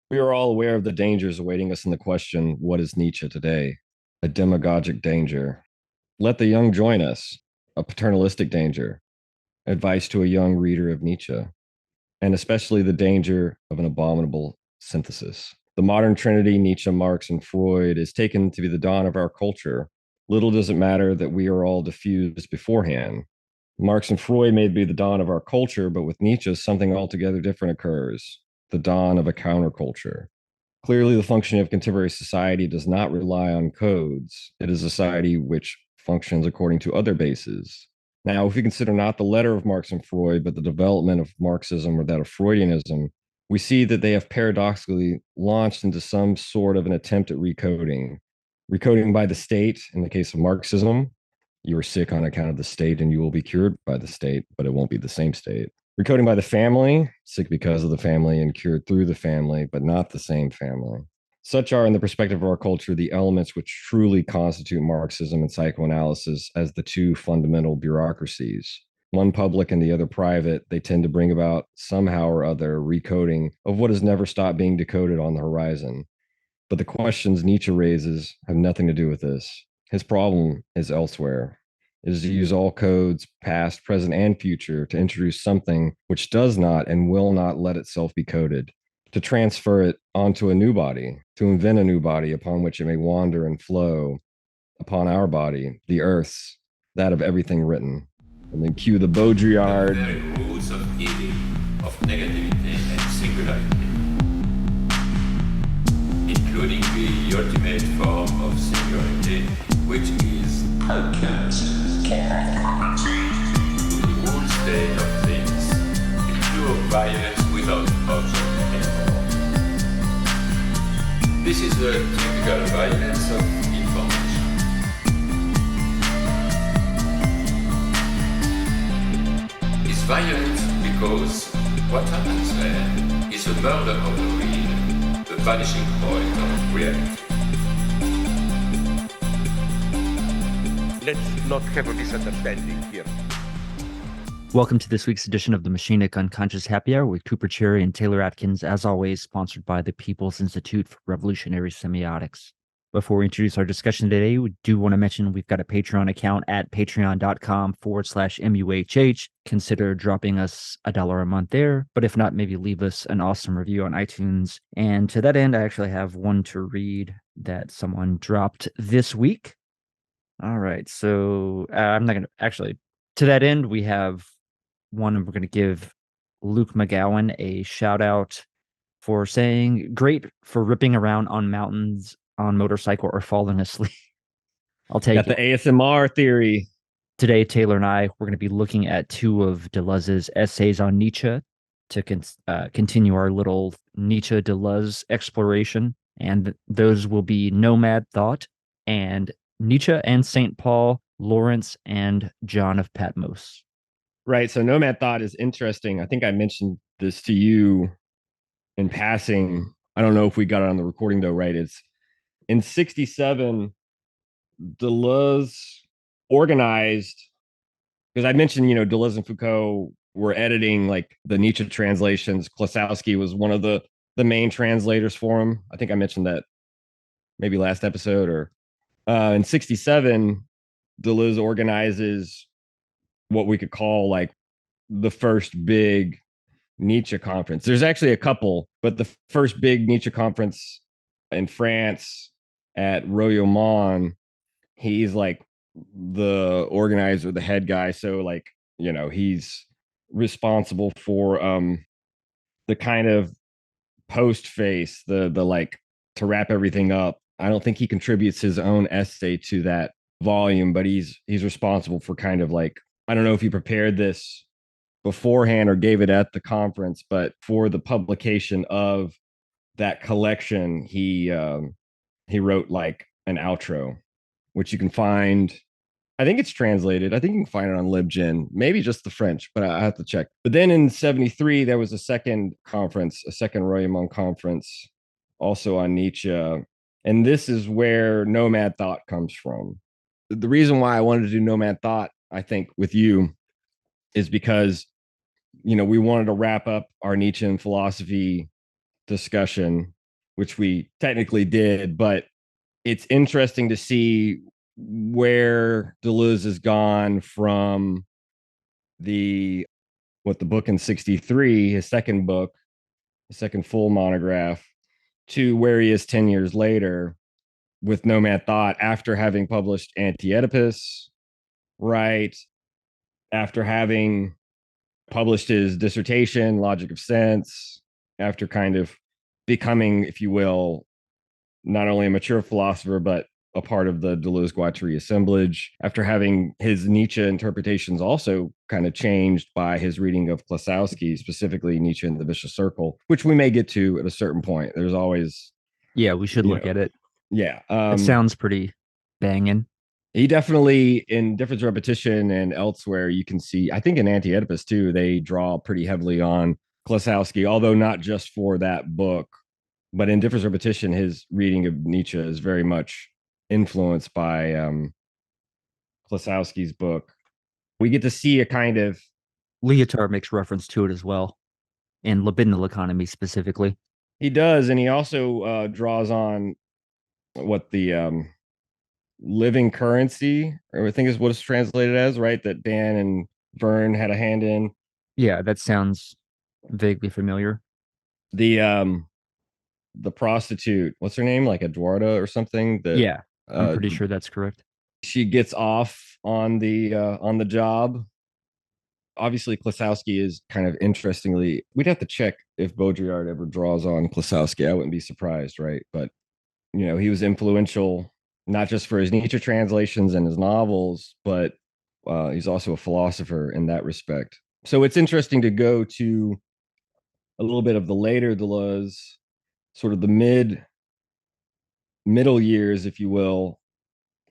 We are all aware of the dangers awaiting us in the question, what is Nietzsche today? A demagogic danger. Let the young join us, a paternalistic danger. Advice to a young reader of Nietzsche, and especially the danger of an abominable synthesis. The modern trinity, Nietzsche, Marx, and Freud, is taken to be the dawn of our culture. Little does it matter that we are all diffused beforehand. Marx and Freud may be the dawn of our culture, but with Nietzsche, something altogether different occurs, the dawn of a counterculture. Clearly, the functioning of contemporary society does not rely on codes. It is a society which functions according to other bases. Now, if we consider not the letter of Marx and Freud, but the development of Marxism or that of Freudianism, we see that they have paradoxically launched into some sort of an attempt at recoding. Recoding by the state, in the case of Marxism, you are sick on account of the state and you will be cured by the state, but it won't be the same state. Recoding by the family, sick because of the family and cured through the family, but not the same family. Such are, in the perspective of our culture, the elements which truly constitute Marxism and psychoanalysis as the two fundamental bureaucracies. One public and the other private, they tend to bring about somehow or other recoding of what has never stopped being decoded on the horizon. But the questions Nietzsche raises have nothing to do with this. His problem is elsewhere. It is to use all codes, past, present, and future, to introduce something which does not and will not let itself be coded, to transfer it onto a new body, to invent a new body upon which it may wander and flow upon our body, the earth's, that of everything written. And then cue the The Baudrillard. very roots of evil, of negativity and singularity, including the ultimate form of singularity, which is opposed to the whole state of things, the pure violence without object anymore. This is the typical violence of information. It's violent because what happens there is a murder of the real, the vanishing point of reality. Let's not have a misunderstanding here. Welcome to this week's edition of the Machinic Unconscious Happy Hour with Cooper Cherry and Taylor Atkins, as always, sponsored by the People's Institute for Revolutionary Semiotics. Before we introduce our discussion today, we do want to mention we've got a Patreon account at patreon.com/MUHH. Consider dropping us $1 a month there, but if not, maybe leave us an awesome review on iTunes. And to that end, I actually have one to read that someone dropped this week. All right, so I'm not going to actually, to that end, we have one, and we're going to give Luke McGowan a shout out for saying, great for ripping around on mountains on motorcycle or falling asleep. I'll take Got the it. ASMR theory. Today, Taylor and I, we're going to be looking at two of Deleuze's essays on Nietzsche to continue our little Nietzsche-Deleuze exploration. And those will be Nomad Thought and Nietzsche and St. Paul, Lawrence and John of Patmos. Right. So Nomad Thought is interesting. I think I mentioned this to you in passing. I don't know if we got it on the recording though, right? It's in 67, Deleuze organized, because I mentioned, Deleuze and Foucault were editing like the Nietzsche translations. Klosowski was one of the main translators for him. I think I mentioned that maybe last episode or in 67, Deleuze organizes what we could call like the first big Nietzsche conference. There's actually a couple, but the first big Nietzsche conference in France at Royaumont, he's like the organizer, the head guy. So like, he's responsible for the kind of post face, the like to wrap everything up. I don't think he contributes his own essay to that volume, but he's responsible for kind of like, I don't know if he prepared this beforehand or gave it at the conference, but for the publication of that collection, he wrote like an outro, which you can find. I think it's translated. I think you can find it on LibGen, maybe just the French, but I have to check. But then in 73, there was a second conference, a second Royaumont conference, also on Nietzsche. And this is where Nomad Thought comes from. The reason why I wanted to do Nomad Thought, I think, with you is because, we wanted to wrap up our Nietzschean philosophy discussion which we technically did, but it's interesting to see where Deleuze has gone from the the book in 63, his second book, his second full monograph, to where he is 10 years later with Nomad Thought after having published Anti-Oedipus, right? After having published his dissertation, Logic of Sense, after kind of becoming, if you will, not only a mature philosopher, but a part of the Deleuze Guattari assemblage, after having his Nietzsche interpretations also kind of changed by his reading of Klosowski, specifically Nietzsche and the Vicious Circle, which we may get to at a certain point. There's always, Yeah, we should look at it. Yeah. It sounds pretty banging. He definitely, in Difference Repetition and elsewhere, you can see, I think in Anti-Oedipus too, they draw pretty heavily on Klosowski, although not just for that book, but in Difference Repetition, his reading of Nietzsche is very much influenced by Klosowski's book. We get to see a kind of Lyotard makes reference to it as well, in libidinal economy specifically. he does, and he also draws on what the living currency, or I think is what it's translated as, right? That Dan and Verne had a hand in. Yeah, that sounds vaguely familiar. The prostitute, what's her name? Like Eduarda or something. That Yeah, I'm pretty sure that's correct. she gets off on the job. Obviously, Klosowski is kind of interestingly. We'd have to check if Baudrillard ever draws on Klosowski. I wouldn't be surprised, right? But he was influential not just for his Nietzsche translations and his novels, but he's also a philosopher in that respect. So it's interesting to go to a little bit of the later Deleuze, sort of the middle years, if you will,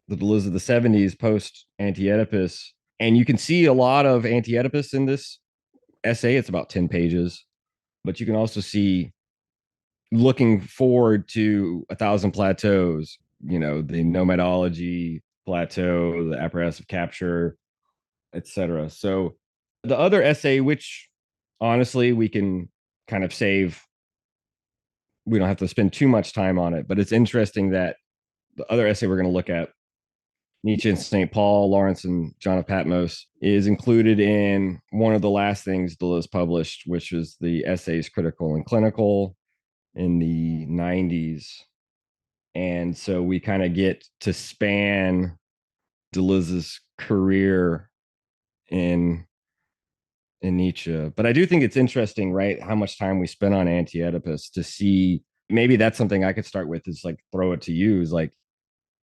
the Deleuze of the 70s, post Anti-Oedipus. And you can see a lot of Anti-Oedipus in this essay. It's about 10 pages, but you can also see looking forward to A Thousand Plateaus, the nomadology plateau, the apparatus of capture, etc. So the other essay, which honestly we can kind of save, we don't have to spend too much time on it, but it's interesting that the other essay we're going to look at, Nietzsche and St. Paul, Lawrence and John of Patmos, is included in one of the last things Deleuze published, which was the Essays Critical and Clinical in the 90s. And so we kind of get to span Deleuze's career in Nietzsche. But I do think it's interesting, right, how much time we spent on Anti-Oedipus, to see, maybe that's something I could start with, is like throw it to you. Is like,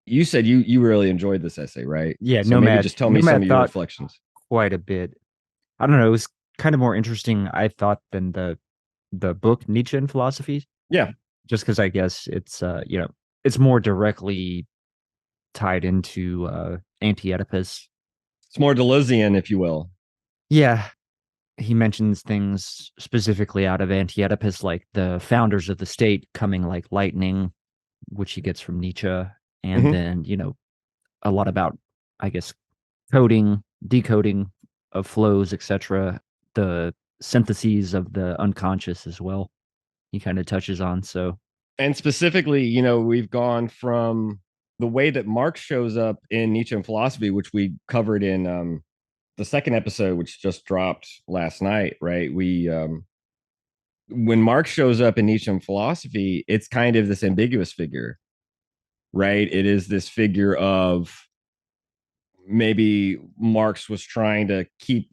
you said you really enjoyed this essay, right? Yeah, So maybe just tell me some of your thought reflections. quite a bit. I don't know, it was kind of more interesting, I thought, than the book Nietzsche and Philosophy. Yeah. Just because I guess it's it's more directly tied into Anti-Oedipus. It's more Deleuzian, if you will. Yeah. He mentions things specifically out of Anti-Oedipus, like the founders of the state coming like lightning, which he gets from Nietzsche, and then, a lot about, I guess, coding, decoding of flows, etc., the syntheses of the unconscious as well. He kind of touches on. So, and specifically, we've gone from the way that Marx shows up in Nietzsche and Philosophy, which we covered in the second episode, which just dropped last night, right? When Marx shows up in Nietzsche and Philosophy, it's kind of this ambiguous figure, right? It is this figure of, maybe Marx was trying to keep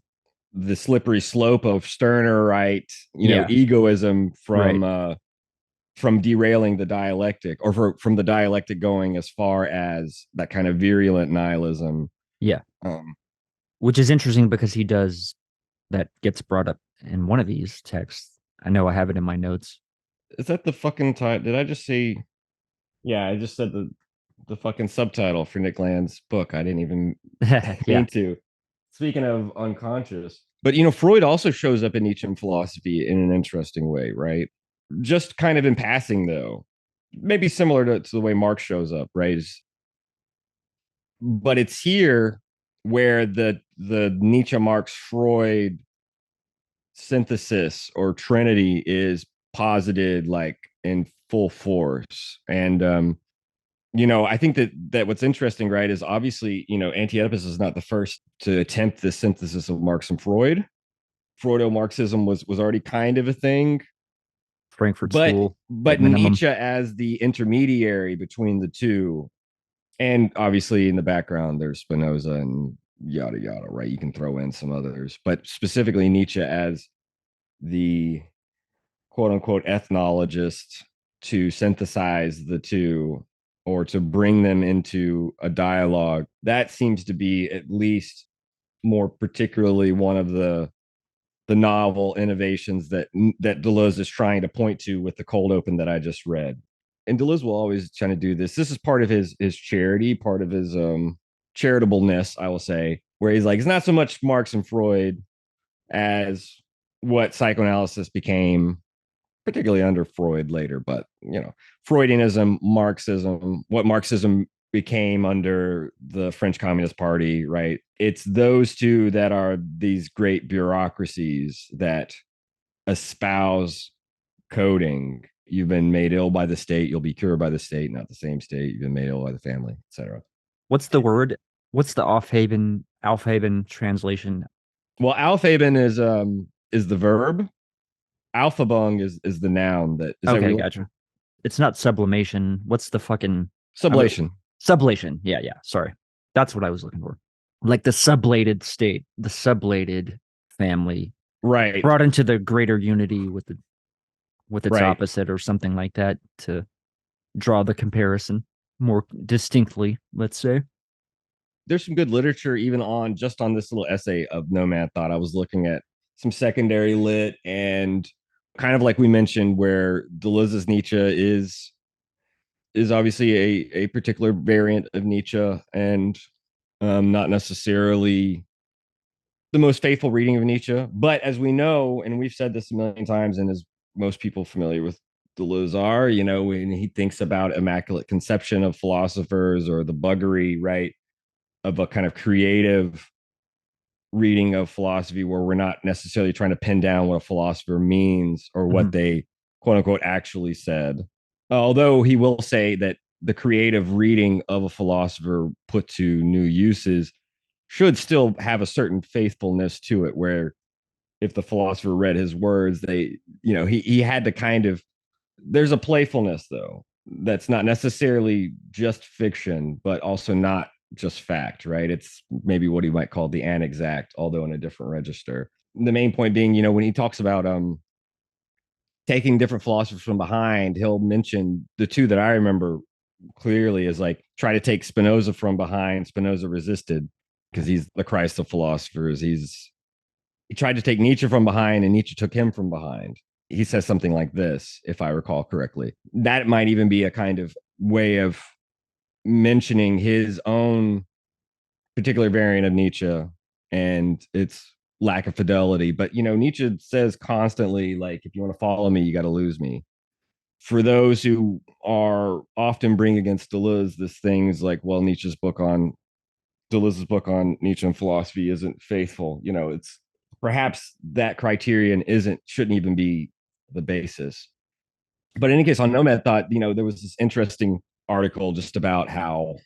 the slippery slope of Stirner, right? Egoism from derailing the dialectic, or from the dialectic going as far as that kind of virulent nihilism. Yeah. Which is interesting because that gets brought up in one of these texts. I know I have it in my notes. Is that the fucking title? Did I just say? Yeah, I just said the fucking subtitle for Nick Land's book. I didn't even mean to. Speaking of unconscious, but Freud also shows up in Nietzsche and Philosophy in an interesting way, right? Just kind of in passing, though, maybe similar to the way Marx shows up, right? But it's here where the Nietzsche, Marx, Freud synthesis or trinity is posited, like in full force. And I think that what's interesting, right, is obviously, anti-Oedipus is not the first to attempt the synthesis of Marx and Freud. Freudo-Marxism was already kind of a thing, Frankfurt but School at but minimum. Nietzsche as the intermediary between the two, and obviously in the background there's Spinoza and yada yada, right? You can throw in some others, but specifically Nietzsche as the quote unquote ethnologist to synthesize the two or to bring them into a dialogue. That seems to be at least more particularly one of the novel innovations that Deleuze is trying to point to with the cold open that I just read. And Deleuze will always try to do this. This is part of his charity, part of his charitableness, I will say, where he's like, it's not so much Marx and Freud as what psychoanalysis became, particularly under Freud later, but Freudianism, Marxism, what Marxism became under the French Communist Party, right? It's those two that are these great bureaucracies that espouse coding. You've been made ill by the state, you'll be cured by the state, not the same state. You've been made ill by the family, etc. What's the word? What's the Aufheben translation? Well, Aufheben is the verb. Alphabung is the noun. That Okay, real gotcha. It's not sublimation. What's the fucking sublation? Sublation. Yeah, yeah. Sorry. That's what I was looking for. Like the sublated state, the sublated family Right, brought into the greater unity with its right. opposite or something like that to draw the comparison more distinctly, let's say. There's some good literature even on just on this little essay of Nomad Thought. I was looking at some secondary lit, and kind of like we mentioned, where Deleuze's Nietzsche is obviously a particular variant of Nietzsche, and not necessarily the most faithful reading of Nietzsche. But as we know, and we've said this a million times, and as most people familiar with Deleuze are, when he thinks about immaculate conception of philosophers or the buggery, right, of a kind of creative reading of philosophy where we're not necessarily trying to pin down what a philosopher means or what Mhm. they quote unquote actually said. Although he will say that the creative reading of a philosopher put to new uses should still have a certain faithfulness to it, where if the philosopher read his words, he had to kind of, there's a playfulness though that's not necessarily just fiction, but also not just fact, right? It's maybe what he might call the anexact, although in a different register. The main point being, when he talks about taking different philosophers from behind, he'll mention the two that I remember clearly is like try to take Spinoza from behind. Spinoza resisted because he's the Christ of philosophers. He tried to take Nietzsche from behind, and Nietzsche took him from behind. He says something like this, if I recall correctly. That might even be a kind of way of mentioning his own particular variant of Nietzsche and its lack of fidelity. But Nietzsche says constantly, like, if you want to follow me, you got to lose me. For those who are often bring against Deleuze this things like, well, Deleuze's book on Nietzsche and philosophy isn't faithful. It's perhaps that criterion shouldn't even be the basis. But in any case, on Nomad Thought, there was this interesting article just about how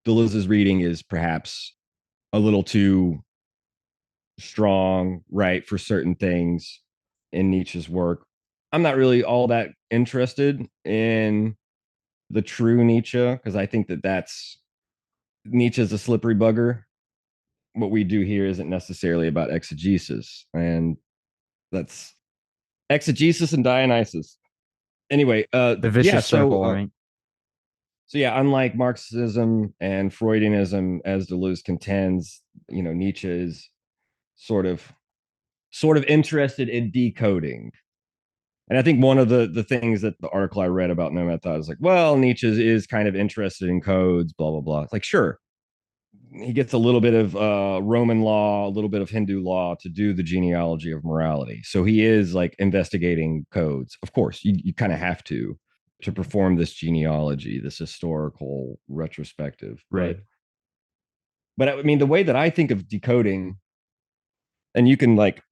Deleuze's reading is perhaps a little too strong, right, for certain things in Nietzsche's work. I'm not really all that interested in the true Nietzsche because I think that's Nietzsche's a slippery bugger. What we do here isn't necessarily about exegesis, and that's exegesis and Dionysus. Anyway, The yeah. vicious circle, right? So yeah, unlike Marxism and Freudianism, as Deleuze contends, Nietzsche is sort of interested in decoding. And I think one of the things that the article I read about Nomad thought is like, well, Nietzsche is kind of interested in codes, blah blah blah. It's like, sure, he gets a little bit of Roman law, a little bit of Hindu law to do the genealogy of morality. So he is like investigating codes. Of course, you kind of have to perform this genealogy, this historical retrospective. Right. But I mean, the way that I think of decoding, and you can like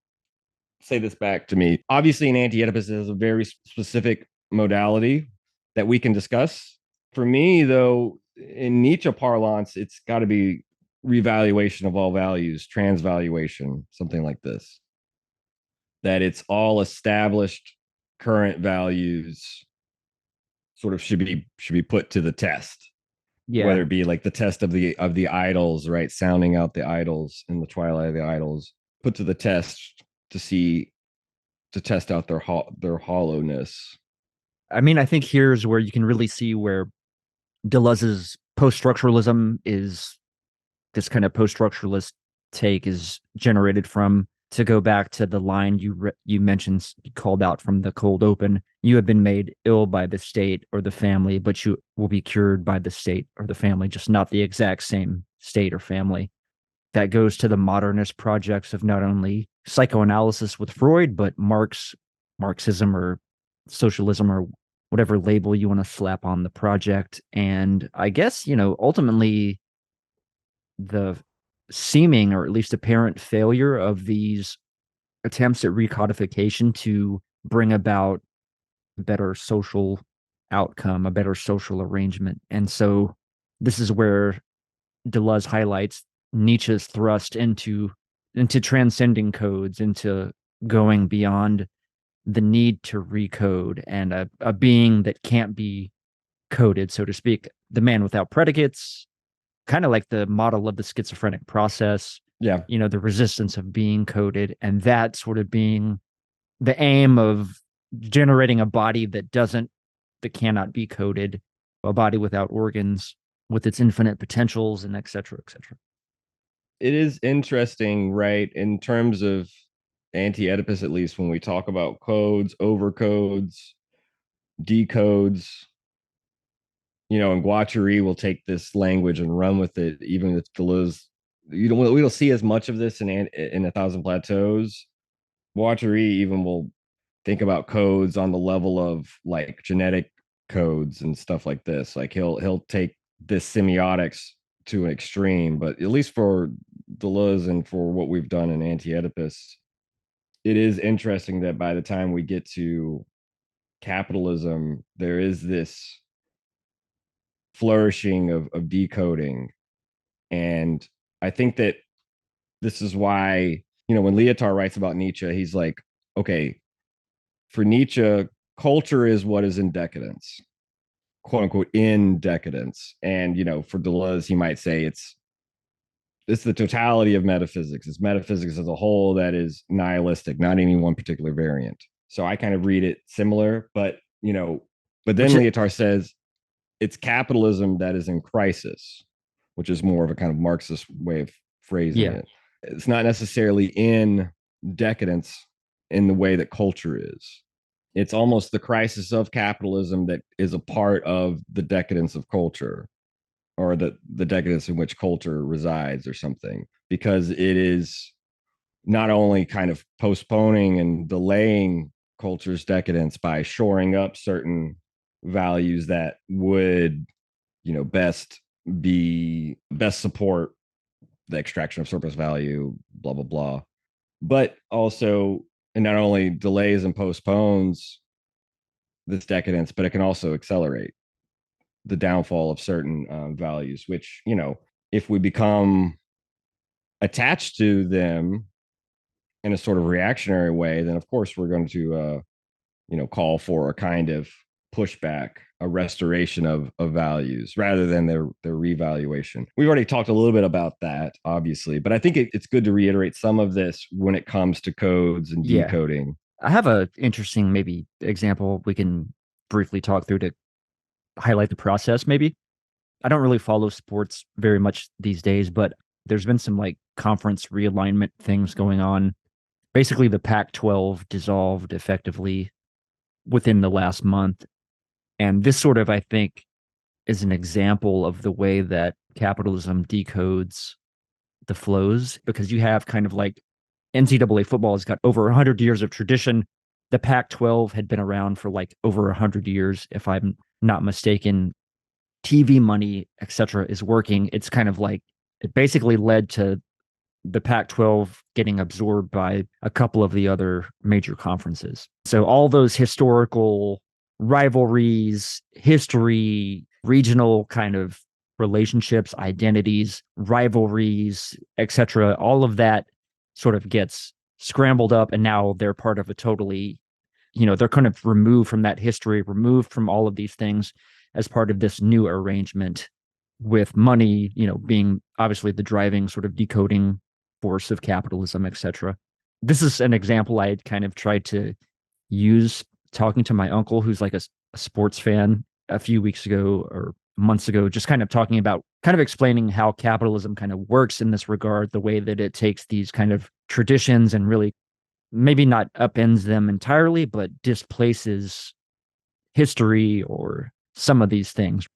say this back to me. Obviously, an anti-Oedipus has a very specific modality that we can discuss. For me, though, in Nietzsche parlance, it's got to be revaluation of all values, transvaluation, something like this. That it's all established current values sort of should be put to the test, whether Yeah. it be like the test of the idols, right? Sounding out the idols in the twilight of the idols, put to the test to see to test out their hollowness. I mean, I think here's where you can really see where Deleuze's post-structuralism is this kind of post-structuralist take is generated from. To go back to the line you mentioned, you called out from the cold open, you have been made ill by the state or the family, but you will be cured by the state or the family, just not the exact same state or family. That goes to the modernist projects of not only psychoanalysis with Freud, but Marxism or socialism or whatever label you want to slap on the project. And I guess, ultimately the seeming or at least apparent failure of these attempts at recodification to bring about a better social outcome, a better social arrangement. And so this is where Deleuze highlights Nietzsche's thrust into transcending codes, into going beyond the need to recode and a being that can't be coded, so to speak, the man without predicates, kind of like the model of the schizophrenic process, Yeah, the resistance of being coded, and that sort of being the aim of generating a body that cannot be coded, a body without organs, with its infinite potentials and et cetera, et cetera. it is interesting, right? In terms of anti-Oedipus, at least when we talk about codes, overcodes, decodes, and Guattari will take this language and run with it, even with Deleuze. We don't see as much of this in A Thousand Plateaus. Guattari even will think about codes on the level of like genetic codes and stuff like this. Like he'll take this semiotics to an extreme, but at least for Deleuze and for what we've done in Anti-Oedipus, it is interesting that by the time we get to capitalism, there is this flourishing of decoding. And I think that this is why, when Lyotard writes about Nietzsche, he's like, okay, for Nietzsche, culture is what is in decadence, quote unquote, in decadence. And, for Deleuze, he might say it's the totality of metaphysics. It's metaphysics as a whole that is nihilistic, not any one particular variant. So I kind of read it similar, but then Which Lyotard says it's capitalism that is in crisis, which is more of a kind of Marxist way of phrasing yeah, it. It's not necessarily in decadence in the way that culture is. It's almost the crisis of capitalism that is a part of the decadence of culture, or the decadence in which culture resides or something, because it is not only kind of postponing and delaying culture's decadence by shoring up certain values that would best support the extraction of surplus value, blah blah blah, but also and not only delays and postpones this decadence, but it can also accelerate the downfall of certain values, which if we become attached to them in a sort of reactionary way, then of course we're going to call for a kind of pushback, a restoration of values rather than their revaluation. We've already talked a little bit about that, obviously, but I think it's good to reiterate some of this when it comes to codes and yeah. decoding. I have a interesting maybe example we can briefly talk through to highlight the process. Maybe I don't really follow sports very much these days, but there's been some like conference realignment things going on. Basically, the Pac-12 dissolved effectively within the last month. And this sort of, I think, is an example of the way that capitalism decodes the flows, because you have kind of like NCAA football has got over 100 years of tradition. The Pac-12 had been around for like over 100 years, if I'm not mistaken. TV money, etc., is working. It's kind of like it basically led to the Pac-12 getting absorbed by a couple of the other major conferences. So all those historical rivalries, history, regional kind of relationships, identities, rivalries, etc. All of that sort of gets scrambled up, and now they're part of a totally, they're kind of removed from that history, removed from all of these things as part of this new arrangement with money, being obviously the driving sort of decoding force of capitalism, etc. This is an example I kind of tried to use talking to my uncle, who's like a sports fan, a few weeks ago or months ago, just kind of talking about, kind of explaining how capitalism kind of works in this regard, the way that it takes these kind of traditions and really maybe not upends them entirely, but displaces history or some of these things.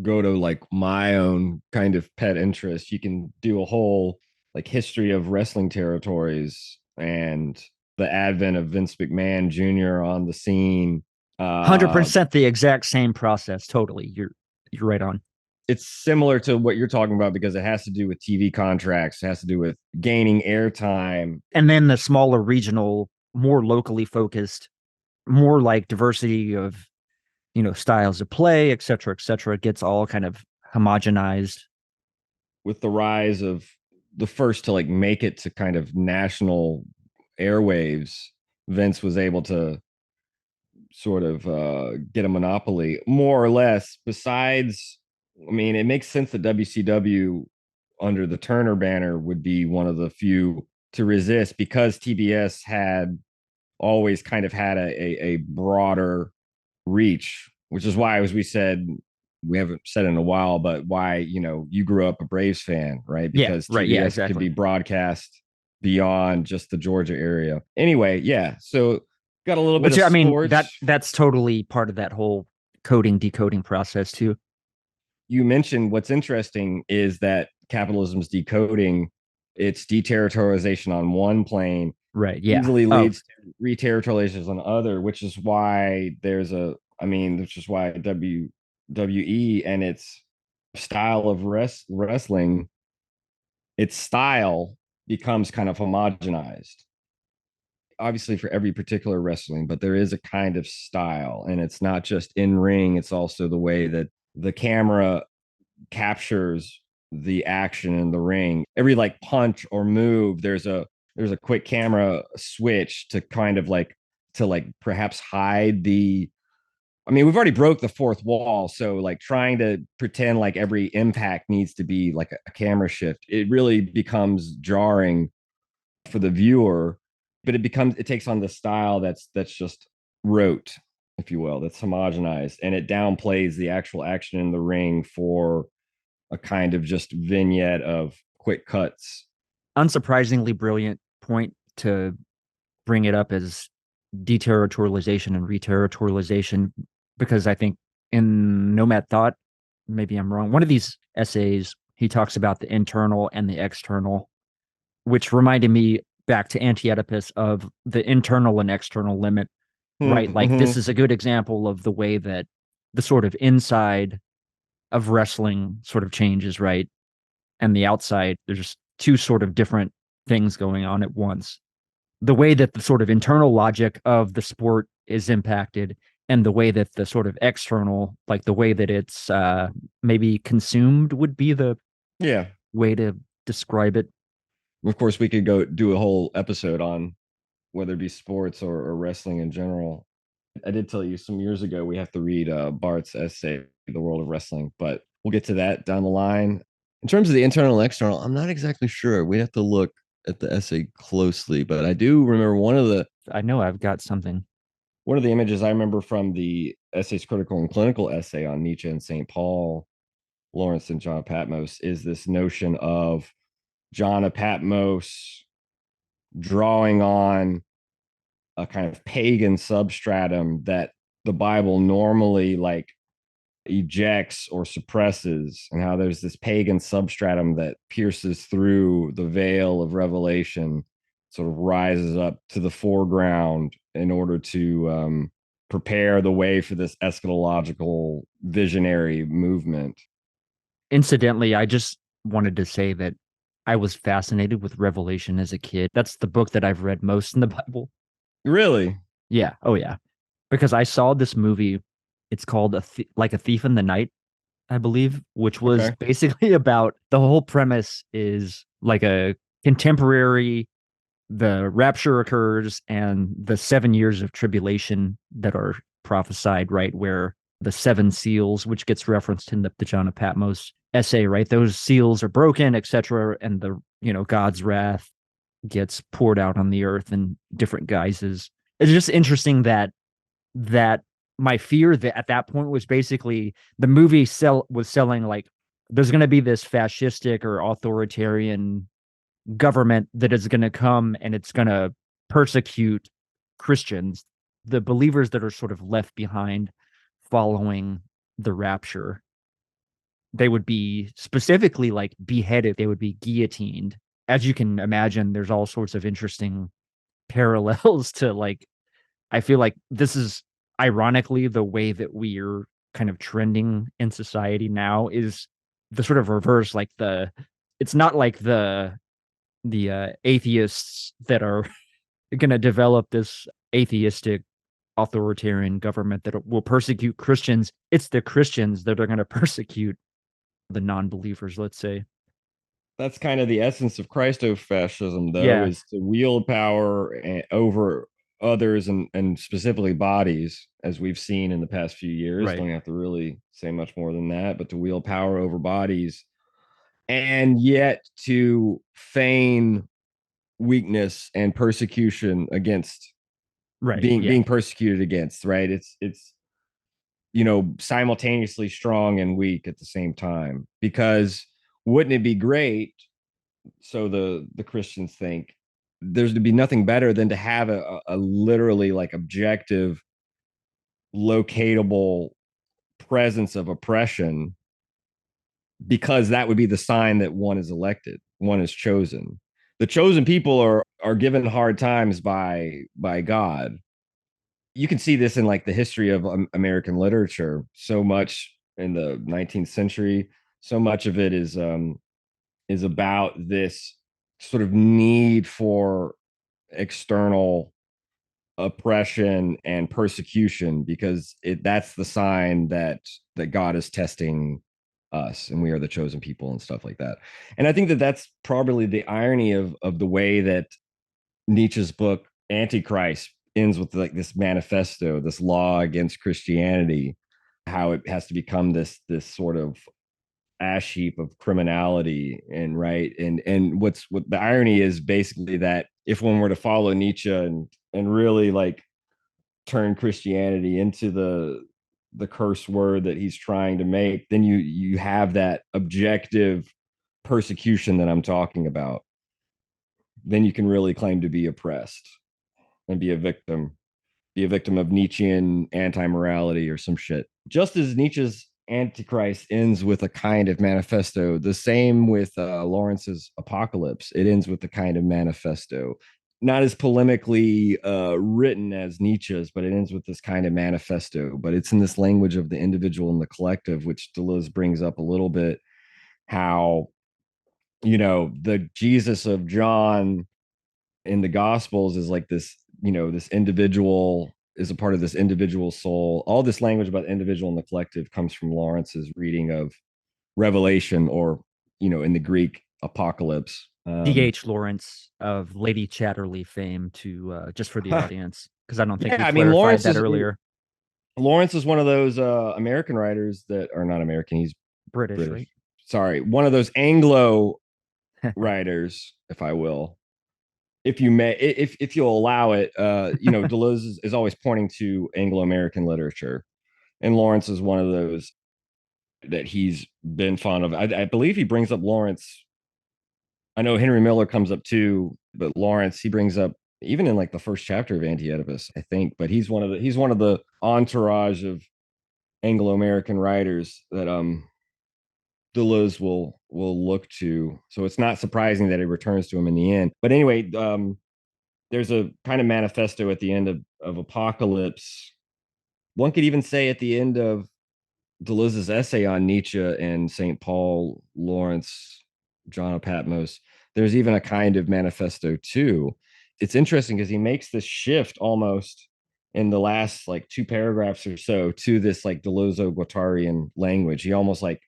Go to like my own kind of pet interest, you can do a whole like history of wrestling territories and the advent of Vince McMahon Jr. on the scene. 100% the exact same process. Totally. You're right on. It's similar to what you're talking about because it has to do with TV contracts, it has to do with gaining airtime. And then the smaller regional, more locally focused, more like diversity of, styles of play, et cetera, gets all kind of homogenized. With the rise of the first to like make it to kind of national airwaves, Vince was able to sort of get a monopoly, more or less. Besides, I mean, it makes sense that WCW under the Turner banner would be one of the few to resist because TBS had always kind of had a broader reach, which is why, as we said, we haven't said in a while, but why, you grew up a Braves fan, right? Yeah, Because right. Yeah, TBS could exactly. be broadcast beyond just the Georgia area. Anyway, yeah. So got a little bit Which, of I mean, sports. that's totally part of that whole coding, decoding process too. You mentioned what's interesting is that capitalism's decoding, its deterritorialization on one plane Right. Yeah. easily Oh, leads to reterritorializations on other, which is why which is why WWE and its style of wrestling, its style becomes kind of homogenized. Obviously, for every particular wrestling, but there is a kind of style, and it's not just in ring, it's also the way that the camera captures the action in the ring. Every like punch or move, there's a quick camera switch to kind of like to like perhaps hide the, I mean, we've already broke the fourth wall, so like trying to pretend like every impact needs to be like a camera shift, it really becomes jarring for the viewer. But it takes on the style that's just rote, if you will, that's homogenized, and it downplays the actual action in the ring for a kind of just vignette of quick cuts. unsurprisingly brilliant point to bring it up as deterritorialization and reterritorialization, because I think in Nomad Thought, maybe I'm wrong, one of these essays, he talks about the internal and the external, which reminded me back to Anti-Oedipus of the internal and external limit, right? Like this Mm-hmm. is a good example of the way that the sort of inside of wrestling sort of changes, right? And the outside, there's just two sort of different things going on at once. The way that the sort of internal logic of the sport is impacted, and the way that the sort of external, like the way that it's maybe consumed, would be the Yeah. way to describe it. Of course, we could go do a whole episode on whether it be sports or wrestling in general. I did tell you some years ago we have to read Bart's essay, The World of Wrestling, but we'll get to that down the line. In terms of the internal and external, I'm not exactly sure. We have to look at the essay closely, but I do remember I know I've got something. one of the images I remember from the Essays Critical and Clinical essay on Nietzsche and St. Paul, Lawrence and John of Patmos, is this notion of John of Patmos drawing on a kind of pagan substratum that the Bible normally like ejects or suppresses, and how there's this pagan substratum that pierces through the veil of revelation, sort of rises up to the foreground in order to prepare the way for this eschatological visionary movement. Incidentally, I just wanted to say that I was fascinated with Revelation as a kid. That's the book that I've read most in the Bible. Really? Yeah. Oh, yeah. because I saw this movie. It's called like a Thief in the Night, I believe, which was Okay. basically about the whole premise is like a contemporary, the rapture occurs and the 7 years of tribulation that are prophesied, right? Where the seven seals, which gets referenced in the John of Patmos essay, right? Those seals are broken, etc. And God's wrath gets poured out on the earth in different guises. It's just interesting that my fear that at that point was basically the movie was selling like there's going to be this fascistic or authoritarian government that is going to come and it's going to persecute Christians, the believers that are sort of left behind following the rapture. They would be specifically like beheaded, they would be guillotined. As you can imagine, there's all sorts of interesting parallels to like, I feel like this is ironically the way that we're kind of trending in society now is the sort of reverse, like it's not like the atheists that are going to develop this atheistic authoritarian government that will persecute Christians. It's the Christians that are going to persecute the non-believers, let's say. That's kind of the essence of Christofascism, though, Yeah, is to wield power over others and specifically bodies, as we've seen in the past few years. right. Don't have to really say much more than that, but to wield power over bodies and yet to feign weakness and persecution against Right. being Yeah. persecuted against, right? It's simultaneously strong and weak at the same time, because wouldn't it be great, so the Christians think, there's to be nothing better than to have a literally like objective, locatable presence of oppression, because that would be the sign that one is elected, one is chosen. The chosen people are given hard times by God. You can see this in like the history of American literature. So much in the 19th century, so much of it is about this sort of need for external oppression and persecution, because that's the sign that God is testing us and we are the chosen people and stuff like that. And I think that that's probably the irony of the way that Nietzsche's book Antichrist ends with like this manifesto, this law against Christianity, how it has to become this sort of ash heap of criminality, and right, and what the irony is basically that if one were to follow Nietzsche and really like turn Christianity into the curse word that he's trying to make, then you have that objective persecution that I'm talking about. Then you can really claim to be oppressed and be a victim of Nietzschean anti-morality or some shit. Just as Nietzsche's Antichrist ends with a kind of manifesto, the same with Lawrence's Apocalypse. It ends with a kind of manifesto, not as polemically written as Nietzsche's, but it ends with this kind of manifesto. But it's in this language of the individual and the collective, which Deleuze brings up a little bit. How the Jesus of John in the Gospels is like this, this individual is a part of this individual soul. All this language about the individual and the collective comes from Lawrence's reading of Revelation, or in the Greek, Apocalypse. D.H. Lawrence of Lady Chatterley fame, to just for the audience, because I don't think Yeah, we I mean, clarified that earlier. Lawrence is one of those American writers that are not American. He's British, British. right? Sorry, one of those Anglo writers, if I will, if you may, if you'll allow it. Deleuze is always pointing to Anglo-American literature, and Lawrence is one of those that he's been fond of. I believe he brings up Lawrence. I know Henry Miller comes up too, but Lawrence, he brings up even in like the first chapter of Anti-Oedipus, I think. But he's one of the entourage of Anglo-American writers that Deleuze will look to. So it's not surprising that it returns to him in the end. But anyway, there's a kind of manifesto at the end of Apocalypse. One could even say at the end of Deleuze's essay on Nietzsche and St. Paul, Lawrence, John of Patmos, there's even a kind of manifesto too. It's interesting because he makes this shift almost in the last like two paragraphs or so to this like Deleuze Guattarian language. He almost like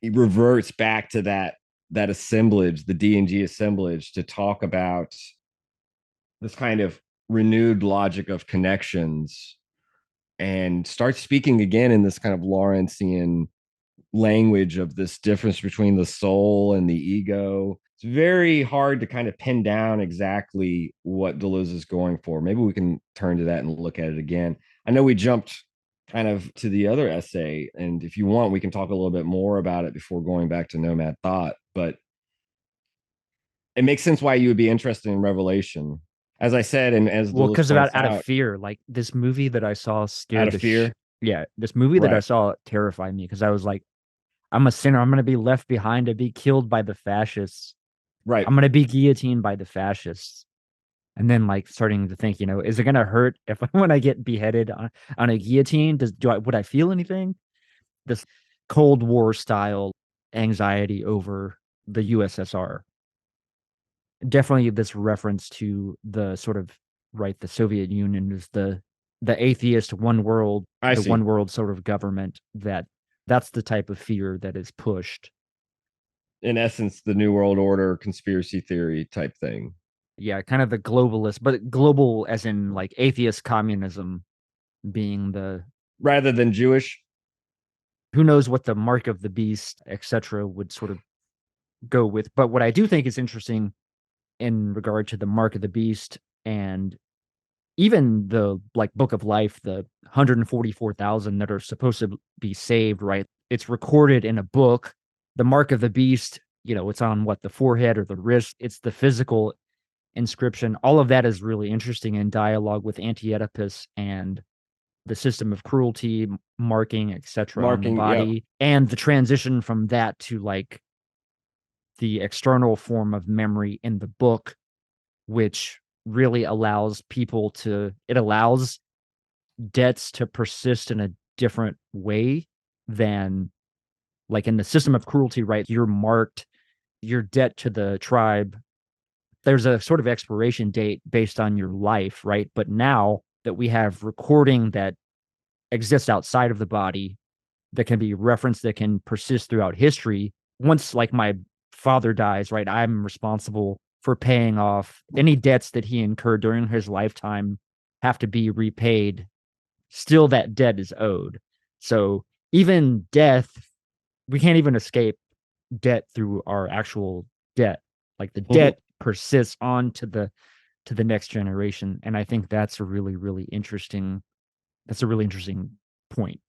he reverts back to that assemblage, the D and G assemblage, to talk about this kind of renewed logic of connections and starts speaking again in this kind of Lawrenceian language of this difference between the soul and the ego. It's very hard to kind of pin down exactly what Deleuze is going for. Maybe we can turn to that and look at it again. I know we jumped kind of to the other essay, and if you want, we can talk a little bit more about it before going back to Nomad Thought. But it makes sense why you would be interested in Revelation. As I said, and as Well, Deleuze because points out of out, fear, like this movie that I saw out scared of the fear, yeah, this movie that I right, saw terrified me because I was like, I'm a sinner. I'm gonna be left behind to be killed by the fascists. right. I'm gonna be guillotined by the fascists. And then like starting to think, is it gonna hurt if when I get beheaded on a guillotine? Would I feel anything? This Cold War style anxiety over the USSR. Definitely this reference to the sort of right, the Soviet Union is the atheist one world, I the see. one world sort of government that's the type of fear that is pushed. In essence, the New World Order conspiracy theory type thing, Yeah, kind of the globalist, but global as in like atheist communism being the rather than Jewish. who knows what the mark of the beast, etc., would sort of go with. But what I do think is interesting in regard to the mark of the beast and even the like book of life, the 144,000 that are supposed to be saved, right? It's recorded in a book. The mark of the beast, it's on what, the forehead or the wrist. It's the physical inscription. All of that is really interesting in dialogue with Anti-Oedipus and the system of cruelty, marking, etc., on the Marking, yep. body, and the transition from that to like the external form of memory in the book, which really allows it allows debts to persist in a different way than like in the system of cruelty, right? You're marked, your debt to the tribe. There's a sort of expiration date based on your life, right? But now that we have recording that exists outside of the body, that can be referenced, that can persist throughout history. Once like my father dies, right, I'm responsible for paying off any debts that he incurred during his lifetime have to be repaid. Still, that debt is owed. So even death, we can't even escape debt through our actual debt. Like the debt persists on to the next generation. And I think that's a really, really interesting point.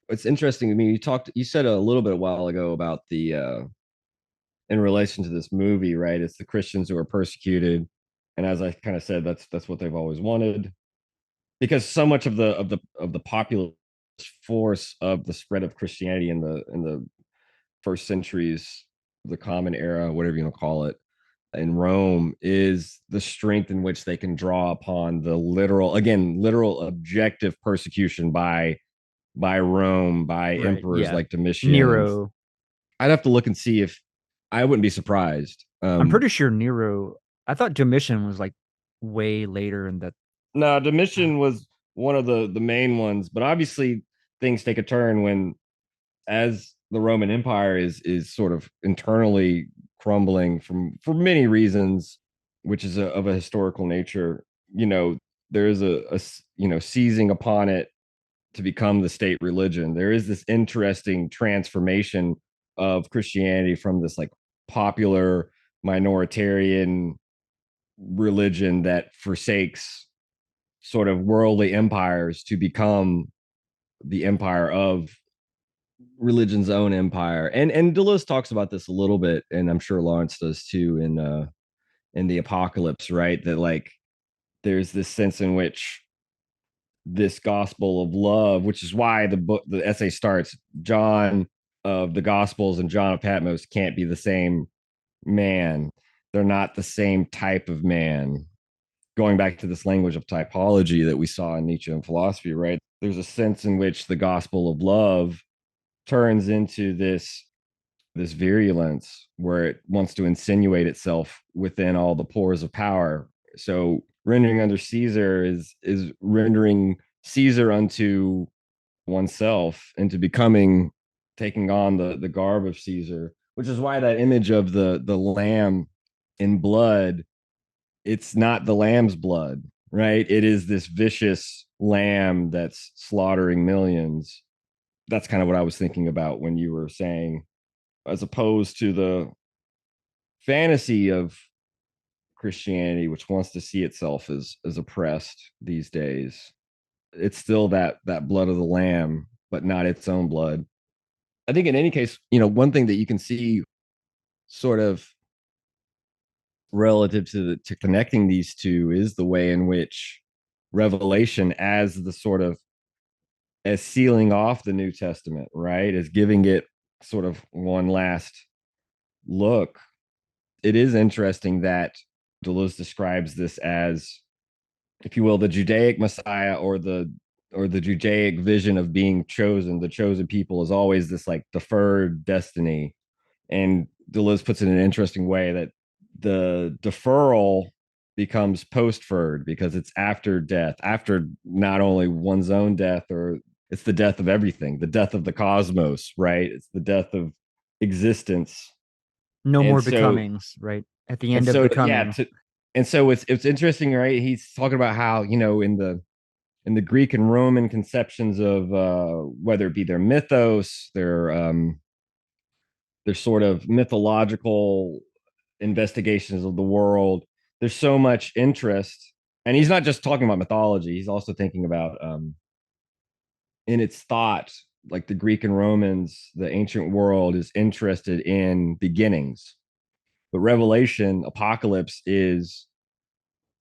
It's interesting to me. You said a little bit a while ago about the in relation to this movie, right? It's the Christians who are persecuted, and as I kind of said, that's what they've always wanted, because so much of the populist force of the spread of Christianity in the first centuries, the Common Era, whatever you want to call it, in Rome, is the strength in which they can draw upon the literal objective persecution by Rome, by Right. emperors Yeah. like Domitian. Nero. I'd have to look and see if I wouldn't be surprised. I'm pretty sure Nero. I thought Domitian was like way later in that. No, Domitian was one of the main ones, but obviously things take a turn when, as the Roman Empire is sort of internally crumbling for many reasons, which is of a historical nature. You know, there is a seizing upon it to become the state religion. There is this interesting transformation of Christianity from this like popular minoritarian religion that forsakes sort of worldly empires to become the empire of religion's own empire. And Deleuze talks about this a little bit, and I'm sure Lawrence does too in the Apocalypse, right? That like there's this sense in which this gospel of love, which is why the essay starts, John of the Gospels and John of Patmos can't be the same man. They're not the same type of man. Going back to this language of typology that we saw in Nietzsche and philosophy, right? There's a sense in which the gospel of love turns into this virulence where it wants to insinuate itself within all the pores of power. So rendering under Caesar is rendering Caesar unto oneself into becoming taking on the garb of Caesar, which is why that image of the lamb in blood, it's not the lamb's blood, right? It is this vicious lamb that's slaughtering millions. That's kind of what I was thinking about when you were saying, as opposed to the fantasy of Christianity, which wants to see itself as oppressed these days. It's still that blood of the lamb, but not its own blood. I think in any case, one thing that you can see sort of relative to connecting these two is the way in which Revelation, as the sort of as sealing off the New Testament, right, as giving it sort of one last look. It is interesting that Deleuze describes this as, if you will, the Judaic Messiah, or the Judaic vision of being chosen. The chosen people is always this like deferred destiny. And Deleuze puts it in an interesting way that the deferral becomes postferred because it's after death, after not only one's own death, or it's the death of everything, the death of the cosmos, right? It's the death of existence. No And more so, becomings, right? At the and end of so, yeah. becoming. And so it's interesting, right? He's talking about how, in the Greek and Roman conceptions of whether it be their mythos, their sort of mythological investigations of the world. There's so much interest, and he's not just talking about mythology. He's also thinking about in its thought, like the Greek and Romans, the ancient world is interested in beginnings, but Revelation, Apocalypse is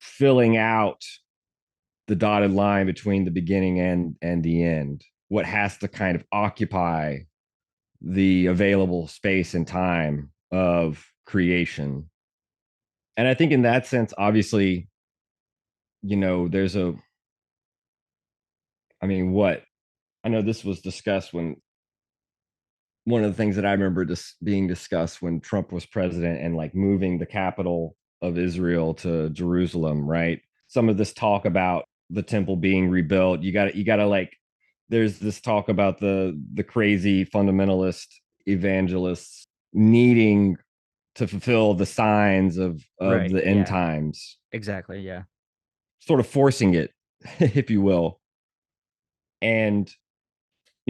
filling out the dotted line between the beginning and the end. What has to kind of occupy the available space and time of creation. And I think in that sense, obviously, there's what I know this was discussed when one of the things that I remember just being discussed when Trump was president and like moving the capital of Israel to Jerusalem, right? Some of this talk about the temple being rebuilt. You got to like there's this talk about the crazy fundamentalist evangelists needing to fulfill the signs of Right. the end Yeah. times, Exactly. Yeah. sort of forcing it, if you will. And